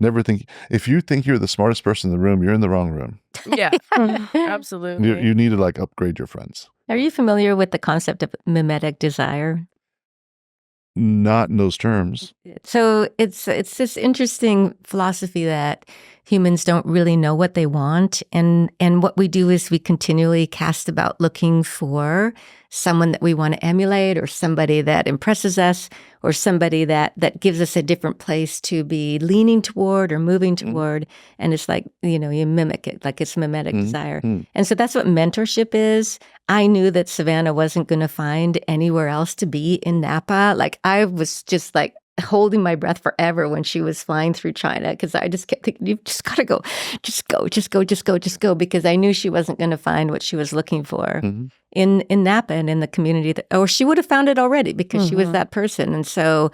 never think, if you think you're the smartest person in the room, you're in the wrong room. Yeah, absolutely. You need to like upgrade your friends. Are you familiar with the concept of mimetic desire? Not in those terms. So it's this interesting philosophy that humans don't really know what they want. And what we do is we continually cast about looking for someone that we want to emulate, or somebody that impresses us, or somebody that gives us a different place to be leaning toward or moving toward. And it's like, you mimic it, like it's mimetic desire. And so that's what mentorship is. I knew that Savannah wasn't going to find anywhere else to be in Napa. Like, I was just like holding my breath forever when she was flying through China, because I just kept thinking, you've just got to go, just go, because I knew she wasn't going to find what she was looking for in Napa and in the community, or she would have found it already because she was that person. And so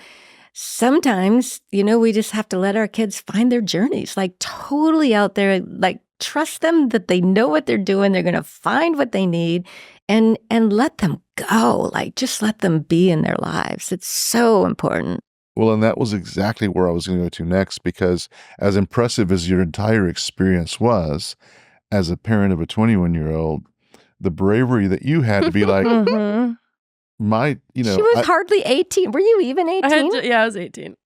sometimes, we just have to let our kids find their journeys, like totally out there, like trust them that they know what they're doing. They're going to find what they need, and let them go. Like, just let them be in their lives. It's so important. Well, and that was exactly where I was going to go to next, because as impressive as your entire experience was, as a parent of a 21-year-old, the bravery that you had to be like, She was hardly 18. Were you even 18? I was 18.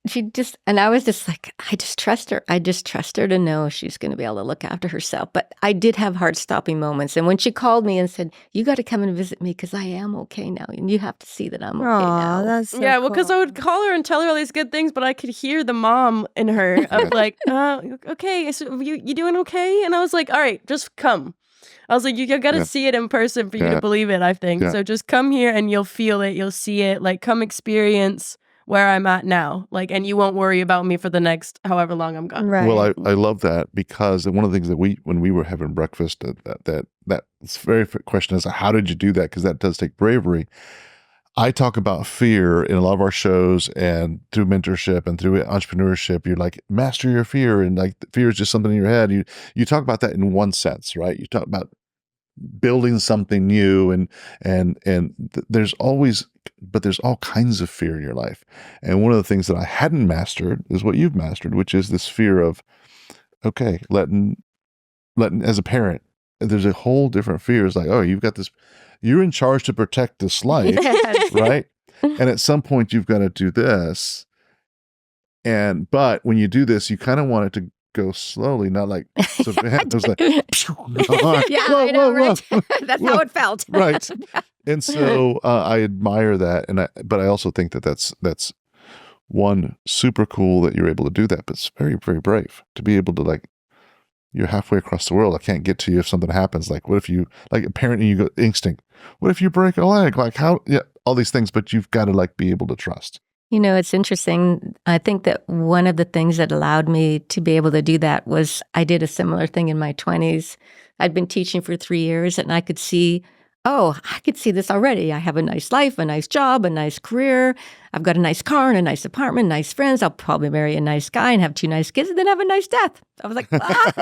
And I was just like, I just trust her. I just trust her to know she's going to be able to look after herself. But I did have heart-stopping moments. And when she called me and said, you got to come and visit me because I am okay now. And you have to see that I'm okay now. That's so well, because I would call her and tell her all these good things, but I could hear the mom in her of like, okay, so you doing okay? And I was like, all right, just come. I was like, you got to see it in person for you to believe it, I think. So just come here and you'll feel it. You'll see it. Like, come experience where I'm at now. Like, and you won't worry about me for the next however long I'm gone. Right. Well, I love that, because one of the things that when we were having breakfast, that very question is, how did you do that? Because that does take bravery. I talk about fear in a lot of our shows, and through mentorship and through entrepreneurship, you're like, master your fear. And like, fear is just something in your head. You talk about that in one sense, right? You talk about building something new, and there's all kinds of fear in your life. And one of the things that I hadn't mastered is what you've mastered, which is this fear of, okay, letting as a parent, there's a whole different fear. It's like, oh, you're in charge to protect this life, right? And at some point you've got to do this. But when you do this, you kind of want it to go slowly, not like, so it was like, I know, right? That's how it felt. Right. And so I admire that. But I also think that that's one, super cool that you're able to do that, but it's very, very brave to be able to, like, you're halfway across the world. I can't get to you if something happens. Like, what if you, like, apparently you go instinct. What if you break a leg? Like, how, all these things, but you've got to, like, be able to trust. You know, it's interesting. I think that one of the things that allowed me to be able to do that was I did a similar thing in my 20s. I'd been teaching for 3 years, and I could see this already. I have a nice life, a nice job, a nice career. I've got a nice car and a nice apartment, nice friends. I'll probably marry a nice guy and have 2 nice kids and then have a nice death. I was like, cannot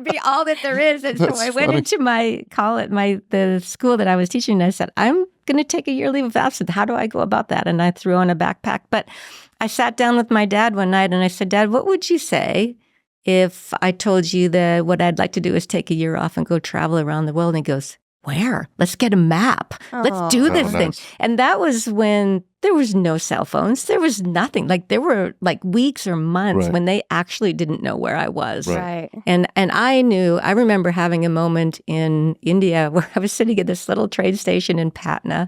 be all that there is. And so I went into the school that I was teaching, and I said, I'm going to take a year leave of absence. How do I go about that? And I threw on a backpack. But I sat down with my dad one night and I said, Dad, what would you say if I told you that what I'd like to do is take a year off and go travel around the world? And he goes, where? Let's get a map. Let's do this thing. Nice. And that was when there was no cell phones. There was nothing. Like, there were like weeks or months when they actually didn't know where I was. Right. And I remember having a moment in India where I was sitting at this little train station in Patna.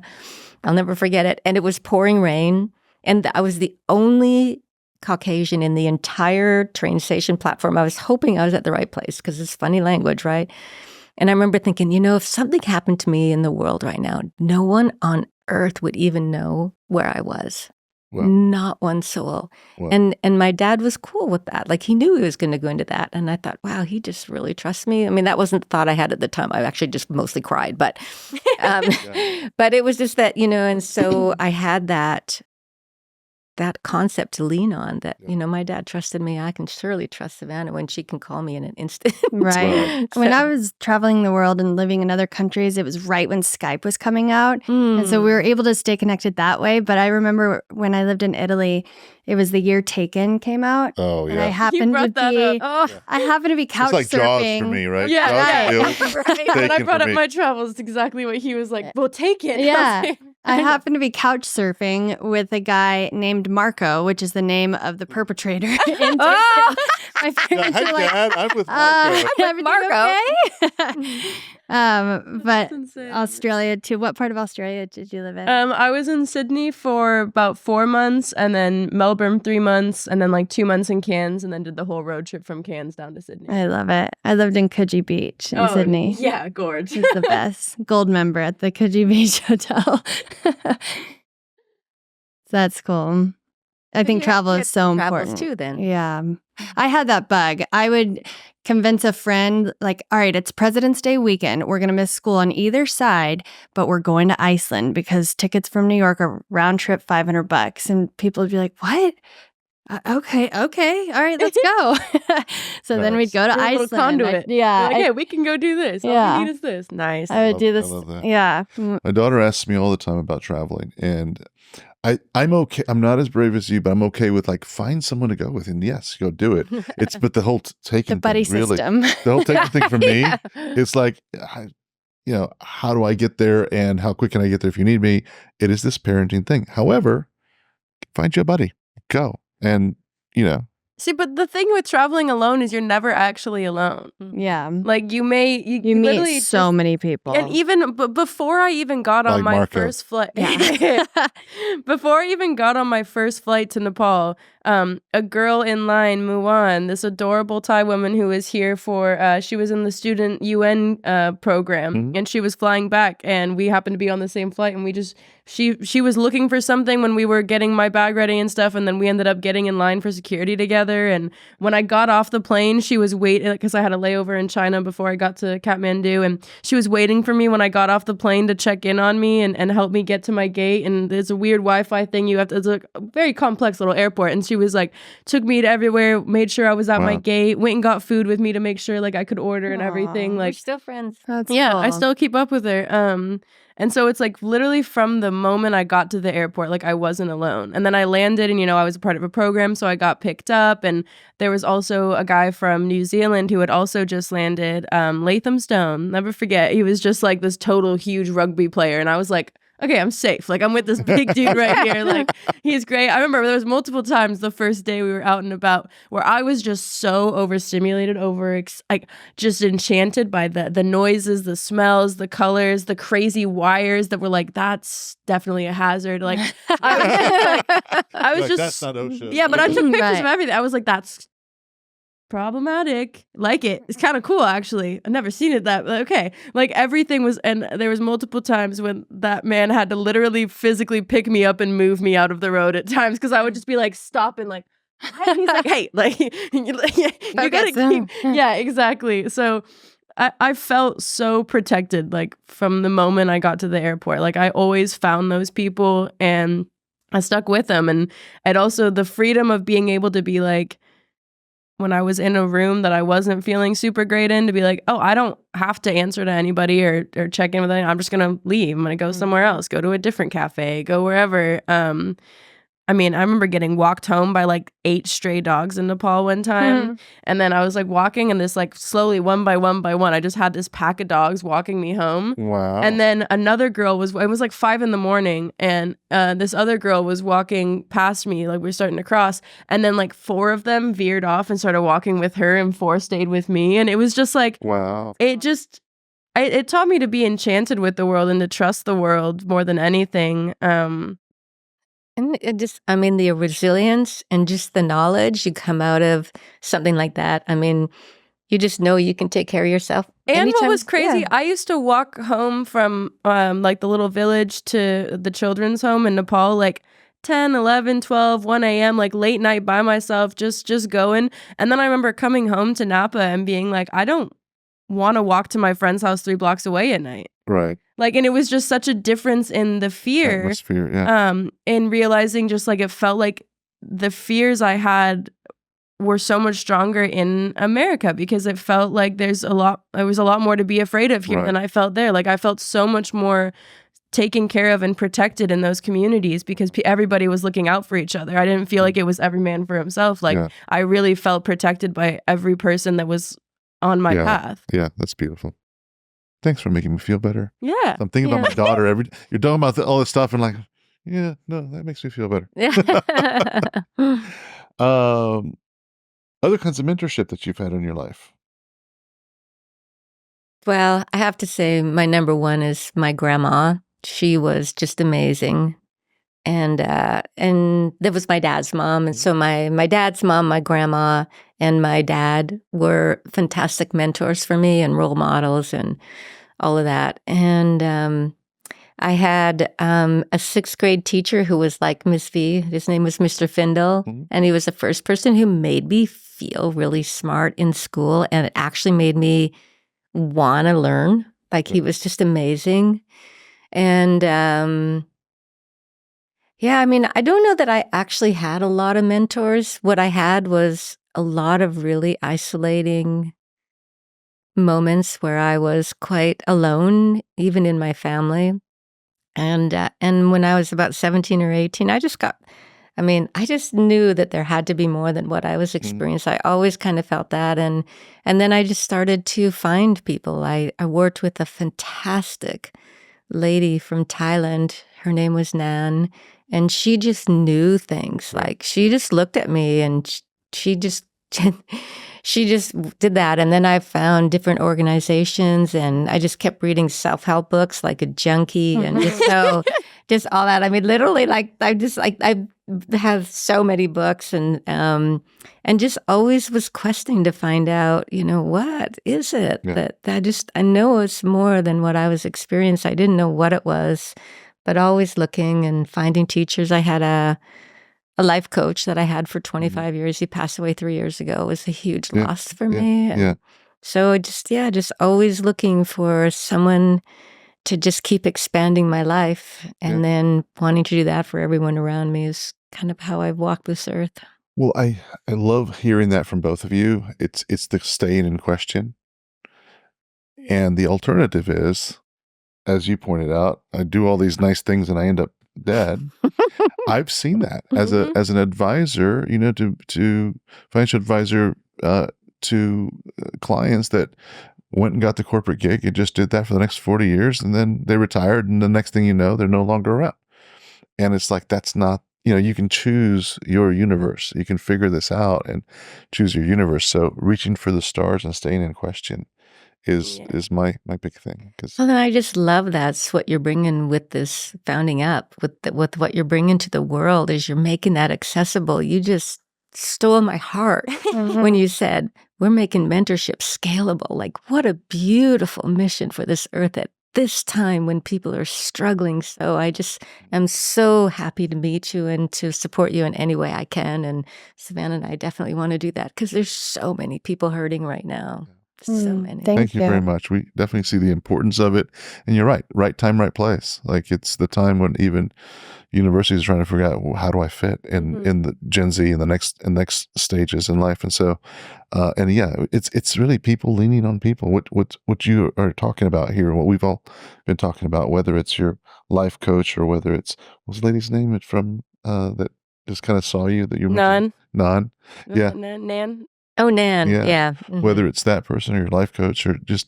I'll never forget it. And it was pouring rain. And I was the only Caucasian in the entire train station platform. I was hoping I was at the right place because it's funny language, right? And I remember thinking, if something happened to me in the world right now, no one on earth would even know where I was. Wow. Not one soul. Wow. And my dad was cool with that. Like, he knew he was going to go into that. And I thought, wow, he just really trusts me. I mean, that wasn't the thought I had at the time. I actually just mostly cried. But but it was just that, and so I had that concept to lean on, that, my dad trusted me. I can surely trust Savannah when she can call me in an instant. Right. So, when I was traveling the world and living in other countries, it was right when Skype was coming out. And so we were able to stay connected that way. But I remember when I lived in Italy, it was the year Taken came out. Oh, yeah. And I happened to be couch it's like surfing. Jaws for me, right? Yeah, Jaws right. When I brought up my travels, it's exactly what he was like, well, take it. Yeah. I happened to be couch surfing with a guy named Marco, which is the name of the perpetrator. In Taken. My parents Hi, were like, Dad. I'm with Marco. I'm with Marco. Okay? But insane. Australia too. What part of Australia did you live in? I was in Sydney for about 4 months, and then Melbourne 3 months, and then like 2 months in Cairns, and then did the whole road trip from Cairns down to Sydney. I love it. I lived in Coogee Beach in Sydney. Yeah, gorge. It's the best. Gold member at the Coogee Beach Hotel. That's cool. I think travel is so important too. Then, yeah, I had that bug. I would convince a friend, like, all right, it's President's Day weekend. We're going to miss school on either side, but we're going to Iceland because tickets from New York are round trip $500. And people would be like, what? Okay. All right, let's go. So then we'd go to Iceland. Conduit. Yeah, we can go do this. All we need is this. Nice. I would do this. I love that. Yeah. My daughter asks me all the time about traveling, and I'm okay. I'm not as brave as you, but I'm okay with, like, find someone to go with, and yes, go do it. But the whole taking the buddy thing, system. The whole taking thing for me, it's like, how do I get there, and how quick can I get there if you need me? It is this parenting thing. However, find you a buddy, go, and See, but the thing with traveling alone is you're never actually alone. Yeah. Like, you meet so many people. And even before I even got on my Marco. first flight, before I even got on my first flight to Nepal, a girl in line, Muan, this adorable Thai woman who was here for, she was in the student UN program, and she was flying back, and we happened to be on the same flight, and she was looking for something when we were getting my bag ready and stuff, and then we ended up getting in line for security together. And when I got off the plane, she was waiting, because I had a layover in China before I got to Kathmandu, and she was waiting for me when I got off the plane to check in on me and help me get to my gate. And there's a weird Wi-Fi thing it's a very complex little airport, and she was like, took me to everywhere, made sure I was at my gate, went and got food with me to make sure like I could order and everything. Like, we're still friends. That's yeah, cool. I still keep up with her. And so it's like literally from the moment I got to the airport, like I wasn't alone. And then I landed and, I was a part of a program, so I got picked up. And there was also a guy from New Zealand who had also just landed, Latham Stone. Never forget. He was just like this total huge rugby player. And I was like, okay, I'm safe. Like, I'm with this big dude right here. Like, he's great. I remember there was multiple times the first day we were out and about where I was just so overstimulated, just enchanted by the noises, the smells, the colors, the crazy wires that were like, that's definitely a hazard. Like, I was Like, just, that's not OSHA. yeah, but I took pictures Right. of everything. I was like, that's problematic. Like it. It's kind of cool, actually. I've never seen it that, okay. Like everything was, and there was multiple times when that man had to literally physically pick me up and move me out of the road at times, because I would just be like, stop and like, and he's like, hey, like, you gotta keep, yeah, exactly. So I felt so protected, like from the moment I got to the airport. Like I always found those people and I stuck with them. And also the freedom of being able to be like, when I was in a room that I wasn't feeling super great in, to be like, oh, I don't have to answer to anybody or check in with anyone. I'm just going to leave. I'm going to go somewhere else, go to a different cafe, go wherever. I mean, I remember getting walked home by like 8 stray dogs in Nepal one time. And then I was like walking and this like slowly one by one, I just had this pack of dogs walking me home. Wow. And then another girl it was like 5 a.m. and this other girl was walking past me, like we were starting to cross. And then like 4 of them veered off and started walking with her and 4 stayed with me. And it was just like, Wow. it taught me to be enchanted with the world and to trust the world more than anything. And it just, I mean, the resilience and just the knowledge you come out of something like that. I mean, you just know you can take care of yourself. And anytime. what was crazy, Yeah. I used to walk home from like the little village to the children's home in Nepal, like 10, 11, 12, 1 a.m., like late night by myself, just going. And then I remember coming home to Napa and being like, I don't want to walk to my friend's house 3 blocks away at night. Right. Like, and it was just such a difference in the fear. Atmosphere, yeah. In realizing just like it felt like the fears I had were so much stronger in America, because it felt like there was a lot more to be afraid of here Right. than I felt there. Like I felt so much more taken care of and protected in those communities because everybody was looking out for each other. I didn't feel like it was every man for himself. Like I really felt protected by every person that was on my path. Yeah, that's beautiful. Thanks for making me feel better. Yeah. I'm thinking about my daughter you're talking about all this stuff and like, yeah, no, that makes me feel better. Yeah. Other kinds of mentorship that you've had in your life. Well, I have to say my number one is my grandma. She was just amazing. And that was my dad's mom. And so my dad's mom, my grandma, and my dad were fantastic mentors for me and role models and all of that. And I had a 6th grade teacher who was like Miss V. His name was Mr. Findle. Mhm. And he was the first person who made me feel really smart in school. And it actually made me want to learn. Like he was just amazing. And yeah, I mean, I don't know that I actually had a lot of mentors. What I had was a lot of really isolating moments where I was quite alone, even in my family. And when I was about 17 or 18, I just knew that there had to be more than what I was experiencing. I always kind of felt that. And then I just started to find people. I worked with a fantastic lady from Thailand. Her name was Nan. And she just knew things. Like she just looked at me and she just did that. And then I found different organizations and I just kept reading self-help books like a junkie and just all that. I mean, literally, like I have so many books and just always was questing to find out, what is it that I know it's more than what I was experiencing. I didn't know what it was, but always looking and finding teachers. I had a life coach that I had for 25 years. He passed away 3 years ago. It was a huge loss for me. And so just always looking for someone to just keep expanding my life, and then wanting to do that for everyone around me is kind of how I've walked this earth. Well, I love hearing that from both of you. It's the staying in question. And the alternative is, as you pointed out, I do all these nice things and I end up dead. I've seen that as an advisor, to financial advisor to clients that went and got the corporate gig and just did that for the next 40 years. And then they retired. And the next thing you know, they're no longer around. And it's like, that's not, you can choose your universe. You can figure this out and choose your universe. So reaching for the stars and staying in question is my big thing. Well, I just love that's what you're bringing with this founding up, with what you're bringing to the world, is you're making that accessible. You just stole my heart when you said, we're making mentorship scalable. Like, what a beautiful mission for this earth at this time when people are struggling. So I just am so happy to meet you and to support you in any way I can. And Savannah and I definitely want to do that because there's so many people hurting right now. So many. Thank you very much. We definitely see the importance of it. And you're right time, right place. Like, it's the time when even universities are trying to figure out, well, how do I fit in the Gen Z and the next stages in life. And so, it's really people leaning on people. What you are talking about here, what we've all been talking about, whether it's your life coach or whether it's, what's the lady's name from that just kind of saw you that you're Nan. Yeah. Nan. Oh, Nan. Yeah. Whether it's that person or your life coach, or just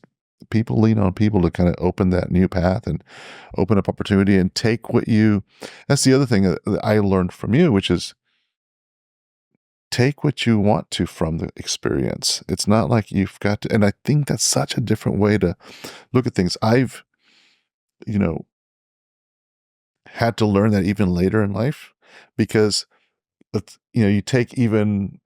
people lean on people to kind of open that new path and open up opportunity and take that's the other thing that I learned from you, which is take what you want to from the experience. It's not like you've got to, and I think that's such a different way to look at things. I've, had to learn that even later in life, because, you take even,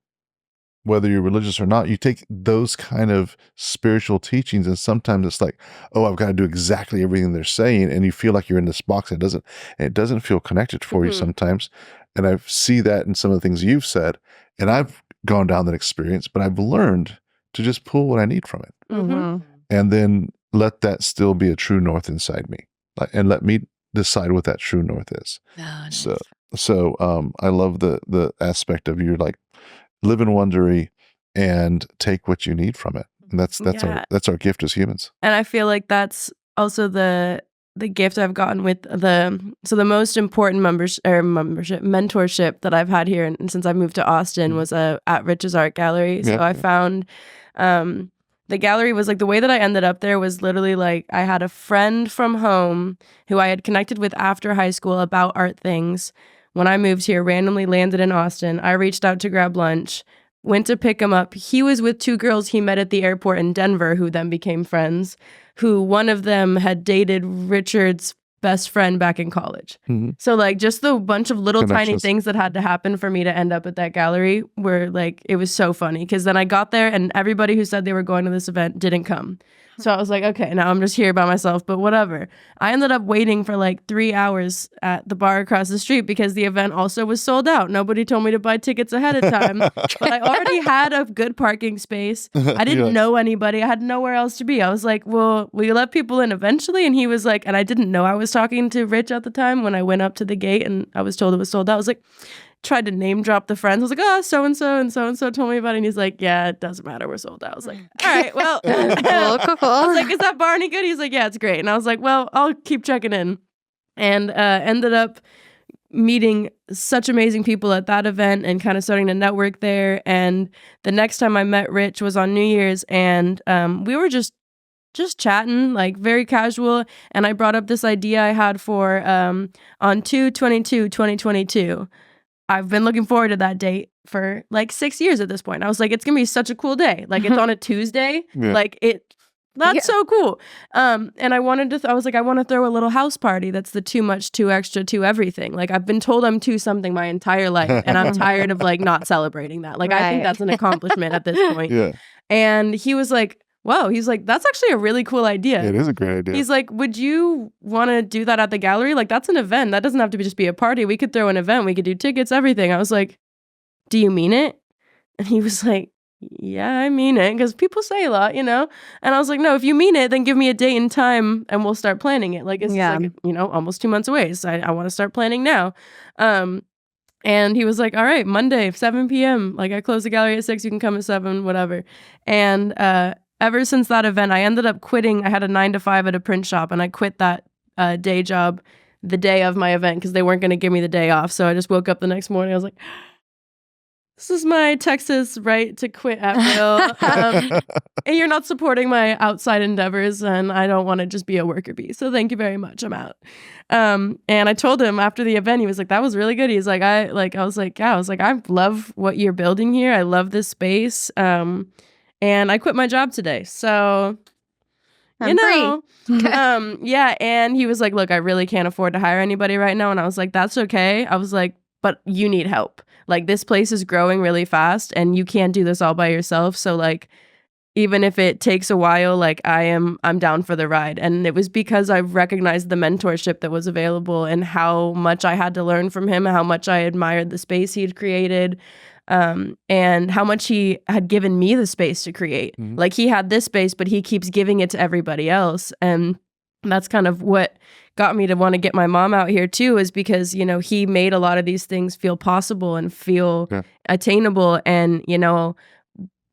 whether you're religious or not, you take those kind of spiritual teachings, and sometimes it's like, oh, I've got to do exactly everything they're saying, and you feel like you're in this box. It doesn't feel connected for you sometimes. And I see that in some of the things you've said, and I've gone down that experience, but I've learned to just pull what I need from it, and then let that still be a true north inside me, and let me decide what that true north is. Oh, nice. So I love the aspect of you, like, live in wondery and take what you need from it. And that's our gift as humans. And I feel like that's also the gift I've gotten with the most important mentorship that I've had here since I moved to Austin was at Rich's Art Gallery. So I found the gallery was like, the way that I ended up there was literally like, I had a friend from home who I had connected with after high school about art things. When I moved here, randomly landed in Austin. I reached out to grab lunch, went to pick him up. He was with two girls he met at the airport in Denver who then became friends, who one of them had dated Richard's best friend back in college. So like just the bunch of little tiny things that had to happen for me to end up at that gallery were like, it was so funny, because then I got there and everybody who said they were going to this event didn't come. So I was like, okay, now I'm just here by myself, but whatever. I ended up waiting for like 3 hours at the bar across the street because the event also was sold out. Nobody told me to buy tickets ahead of time. But I already had a good parking space. I didn't know anybody. I had nowhere else to be. I was like, well, will you let people in eventually? And he was like, and I didn't know I was talking to Rich at the time when I went up to the gate and I was told it was sold out. I was like, tried to name drop the friends. I was like, oh, so-and-so and so-and-so told me about it. And he's like, yeah, it doesn't matter. We're sold out. I was like, all right, well. Cool. I was like, is that bar any good? He's like, yeah, it's great. And I was like, well, I'll keep checking in. And ended up meeting such amazing people at that event and kind of starting to network there. And the next time I met Rich was on New Year's, and we were just chatting, like very casual. And I brought up this idea I had for on 2/22/2022. I've been looking forward to that date for like 6 years at this point. I was like, it's going to be such a cool day. Like, it's on a Tuesday. Like, it That's so cool. And I wanted to, I was like, I want to throw a little house party that's the too much, too extra, too everything. Like I've been told I'm too something my entire life and I'm tired of like not celebrating that. Like I think that's an accomplishment at this point. Yeah. And he was like, whoa, he's like, that's actually a really cool idea. It is a great idea. He's like, would you want to do that at the gallery? Like that's an event. That doesn't have to just be a party. We could throw an event. We could do tickets, everything. I was like, do you mean it? And he was like, yeah, I mean it, because people say a lot, you know? And I was like, no, if you mean it, then give me a date and time and we'll start planning it. Like, it's like, you know, almost 2 months away. So I want to start planning now. And he was like, all right, Monday, 7 p.m. Like I close the gallery at 6, you can come at 7, whatever. And ever since that event, I ended up quitting. I had a 9 to 5 at a print shop and I quit that day job the day of my event because they weren't going to give me the day off. So I just woke up the next morning. I was like, this is my Texas right to quit at will. And you're not supporting my outside endeavors and I don't want to just be a worker bee. So thank you very much. I'm out. And I told him after the event, he was like, that was really good. He's like, I was like, I love what you're building here. I love this space. And I quit my job today. So, I'm free. Yeah. And he was like, look, I really can't afford to hire anybody right now. And I was like, that's okay. I was like, but you need help. Like this place is growing really fast and you can't do this all by yourself. So like, even if it takes a while, like I'm down for the ride. And it was because I recognized the mentorship that was available and how much I had to learn from him, how much I admired the space he'd created, and how much he had given me the space to create. Mm-hmm. Like he had this space, but he keeps giving it to everybody else. And that's kind of what got me to want to get my mom out here too, is because, you know, he made a lot of these things feel possible and feel attainable. And, you know,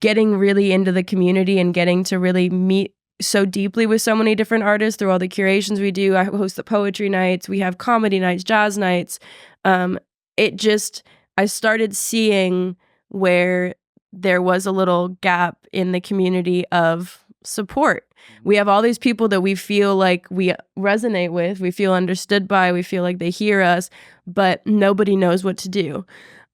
getting really into the community and getting to really meet so deeply with so many different artists through all the curations we do. I host the poetry nights, we have comedy nights, jazz nights. I started seeing where there was a little gap in the community of support. We have all these people that we feel like we resonate with, we feel understood by, we feel like they hear us, but nobody knows what to do.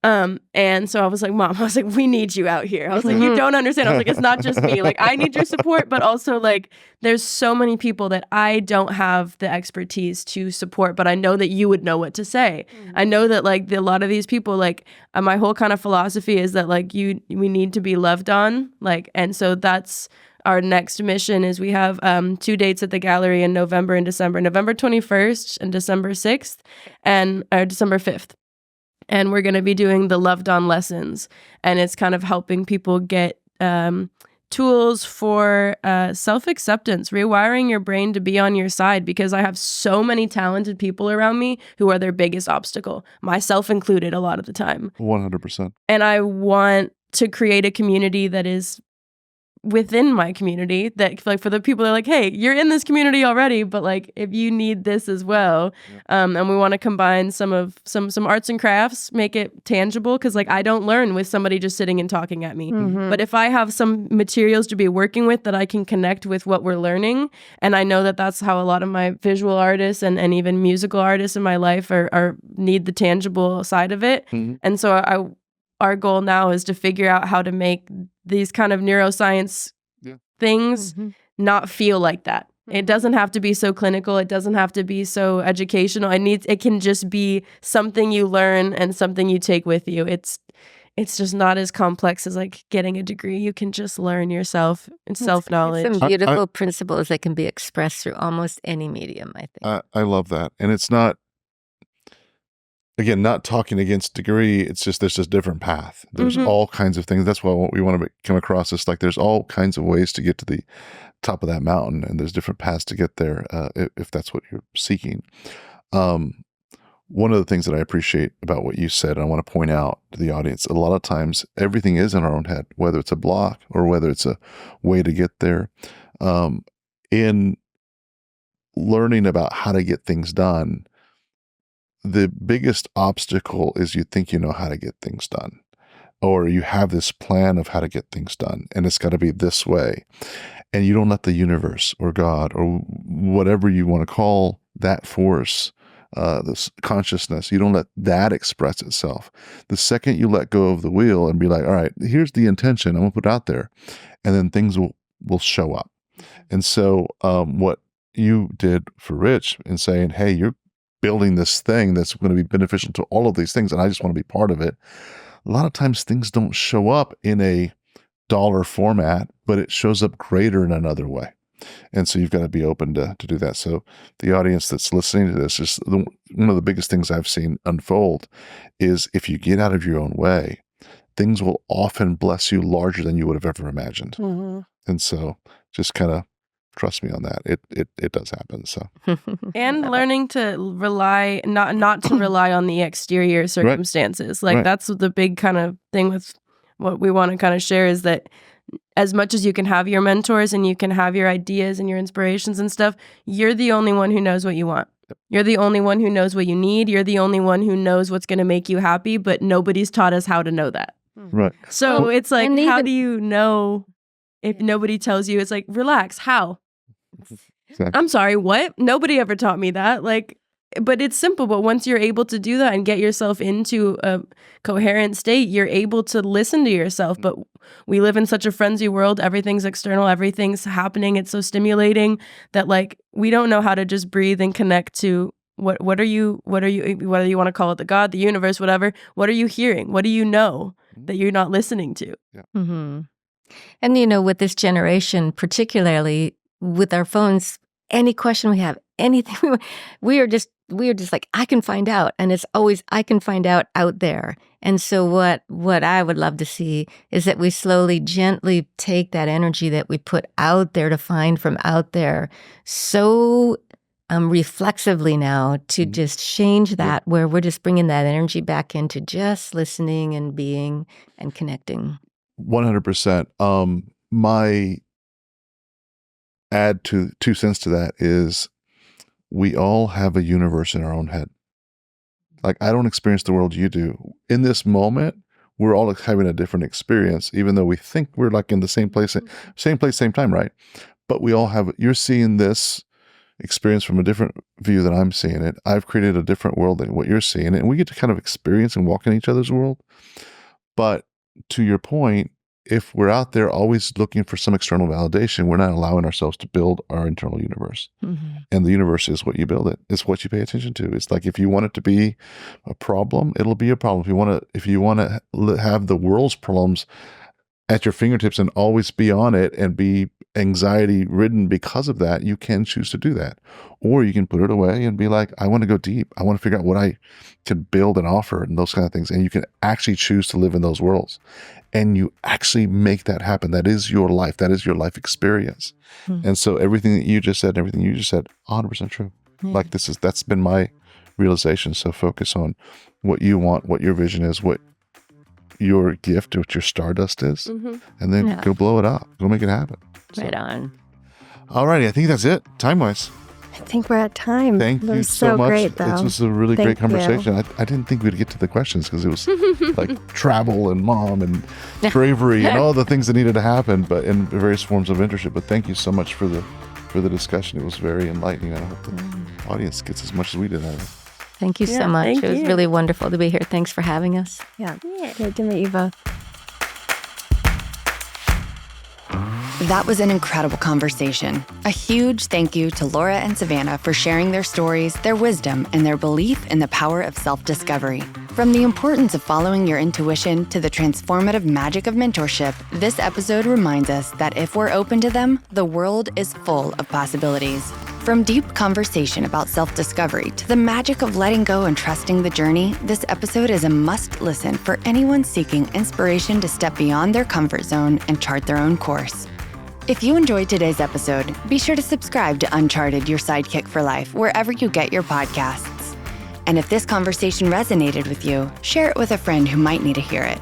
And so I was like, Mom, I was like, we need you out here. I was like, you don't understand. I was like, it's not just me. Like, I need your support, but also like, there's so many people that I don't have the expertise to support, but I know that you would know what to say. I know that like a lot of these people, like my whole kind of philosophy is that like we need to be loved on. Like, and so that's our next mission. Is we have 2 dates at the gallery in November and December, November 21st and December 6th and December 5th. And we're going to be doing the Loved On lessons. And it's kind of helping people get tools for self-acceptance, rewiring your brain to be on your side, because I have so many talented people around me who are their biggest obstacle, myself included a lot of the time. 100%. And I want to create a community that is within my community, that like for the people that are like, hey, you're in this community already, but like if you need this as well, and we want to combine some arts and crafts, make it tangible, because like I don't learn with somebody just sitting and talking at me. But if I have some materials to be working with that I can connect with what we're learning, and I know that that's how a lot of my visual artists and even musical artists in my life are need the tangible side of it. And so our goal now is to figure out how to make these kind of neuroscience things not feel like that. It doesn't have to be so clinical. It doesn't have to be so educational. It can just be something you learn and something you take with you. It's just not as complex as like getting a degree. You can just learn yourself and self-knowledge. Some beautiful principles that can be expressed through almost any medium, I think. I love that. And it's not, again, not talking against degree. It's just, there's just different path. There's all kinds of things. That's why what we want to come across is like, there's all kinds of ways to get to the top of that mountain, and there's different paths to get there, if that's what you're seeking. One of the things that I appreciate about what you said, and I want to point out to the audience, a lot of times everything is in our own head, whether it's a block or whether it's a way to get there. In learning about how to get things done, the biggest obstacle is you think you know how to get things done, or you have this plan of how to get things done, and it's got to be this way. And you don't let the universe or God or whatever you want to call that force, this consciousness, you don't let that express itself. The second you let go of the wheel and be like, all right, here's the intention, I'm going to put it out there, and then things will show up. And so what you did for Rich in saying, hey, you're building this thing that's going to be beneficial to all of these things, and I just want to be part of it. A lot of times things don't show up in a dollar format, but it shows up greater in another way. And so you've got to be open to do that. So the audience that's listening to this is one of the biggest things I've seen unfold is if you get out of your own way, things will often bless you larger than you would have ever imagined. Mm-hmm. And so just kind of trust me on that. It does happen. So and learning to rely not to rely on the exterior circumstances. Like that's the big kind of thing with what we want to kind of share is that as much as you can have your mentors and you can have your ideas and your inspirations and stuff, you're the only one who knows what you want. You're the only one who knows what you need. You're the only one who knows what's going to make you happy, but nobody's taught us how to know that. Right. So it's like, how do you know if nobody tells you? It's like, relax. How? Exactly. I'm sorry, what? Nobody ever taught me that. Like, but it's simple. But once you're able to do that and get yourself into a coherent state, you're able to listen to yourself. But we live in such a frenzy world. Everything's external. Everything's happening. It's so stimulating that like we don't know how to just breathe and connect to what are you, whether you want to call it the God, the universe, whatever. What are you hearing? What do you know that you're not listening to? Yeah. Mm-hmm. And with this generation, particularly with our phones, any question we have, anything we are just like, I can find out, and it's always I can find out there. And so what I would love to see is that we slowly, gently take that energy that we put out there to find from out there, so reflexively now to just change that, where we're just bringing that energy back into just listening and being and connecting. 100%. My add to 2 cents to that is we all have a universe in our own head. Like, I don't experience the world you do. In this moment, we're all having a different experience, even though we think we're like in the same place, same time, right? But we all have, you're seeing this experience from a different view than I'm seeing it. I've created a different world than what you're seeing, and we get to kind of experience and walk in each other's world. But to your point, if we're out there always looking for some external validation, we're not allowing ourselves to build our internal universe. Mm-hmm. And the universe is what you build it. It's what you pay attention to. It's like, if you want it to be a problem, it'll be a problem. If you want to have the world's problems at your fingertips and always be on it and be anxiety ridden because of that, you can choose to do that. Or you can put it away and be like, I want to go deep. I want to figure out what I can build and offer and those kind of things. And you can actually choose to live in those worlds. And you actually make that happen. That is your life. That is your life experience. Mm-hmm. And so everything that you just said, 100% true. Mm-hmm. Like that's been my realization. So focus on what you want, what your vision is, what your gift, what your stardust is, and then go blow it up. Go make it happen. Right on. All righty. I think that's it, time-wise. I think we're at time. Thank you so much. Great, though. This was a really great conversation. I didn't think we'd get to the questions because it was like travel and mom and bravery and all the things that needed to happen, but in various forms of mentorship. But thank you so much for the discussion. It was very enlightening. I hope the audience gets as much as we did out of it. Thank you so much. It was really wonderful to be here. Thanks for having us. Yeah. Great to meet you both. That was an incredible conversation. A huge thank you to Laura and Savannah for sharing their stories, their wisdom, and their belief in the power of self-discovery. From the importance of following your intuition to the transformative magic of mentorship, this episode reminds us that if we're open to them, the world is full of possibilities. From deep conversation about self-discovery to the magic of letting go and trusting the journey, this episode is a must-listen for anyone seeking inspiration to step beyond their comfort zone and chart their own course. If you enjoyed today's episode, be sure to subscribe to Uncharted, your sidekick for life, wherever you get your podcasts. And if this conversation resonated with you, share it with a friend who might need to hear it.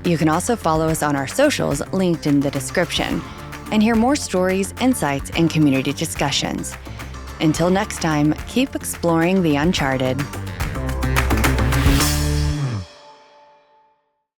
You can also follow us on our socials linked in the description and hear more stories, insights, and community discussions. Until next time, keep exploring the uncharted.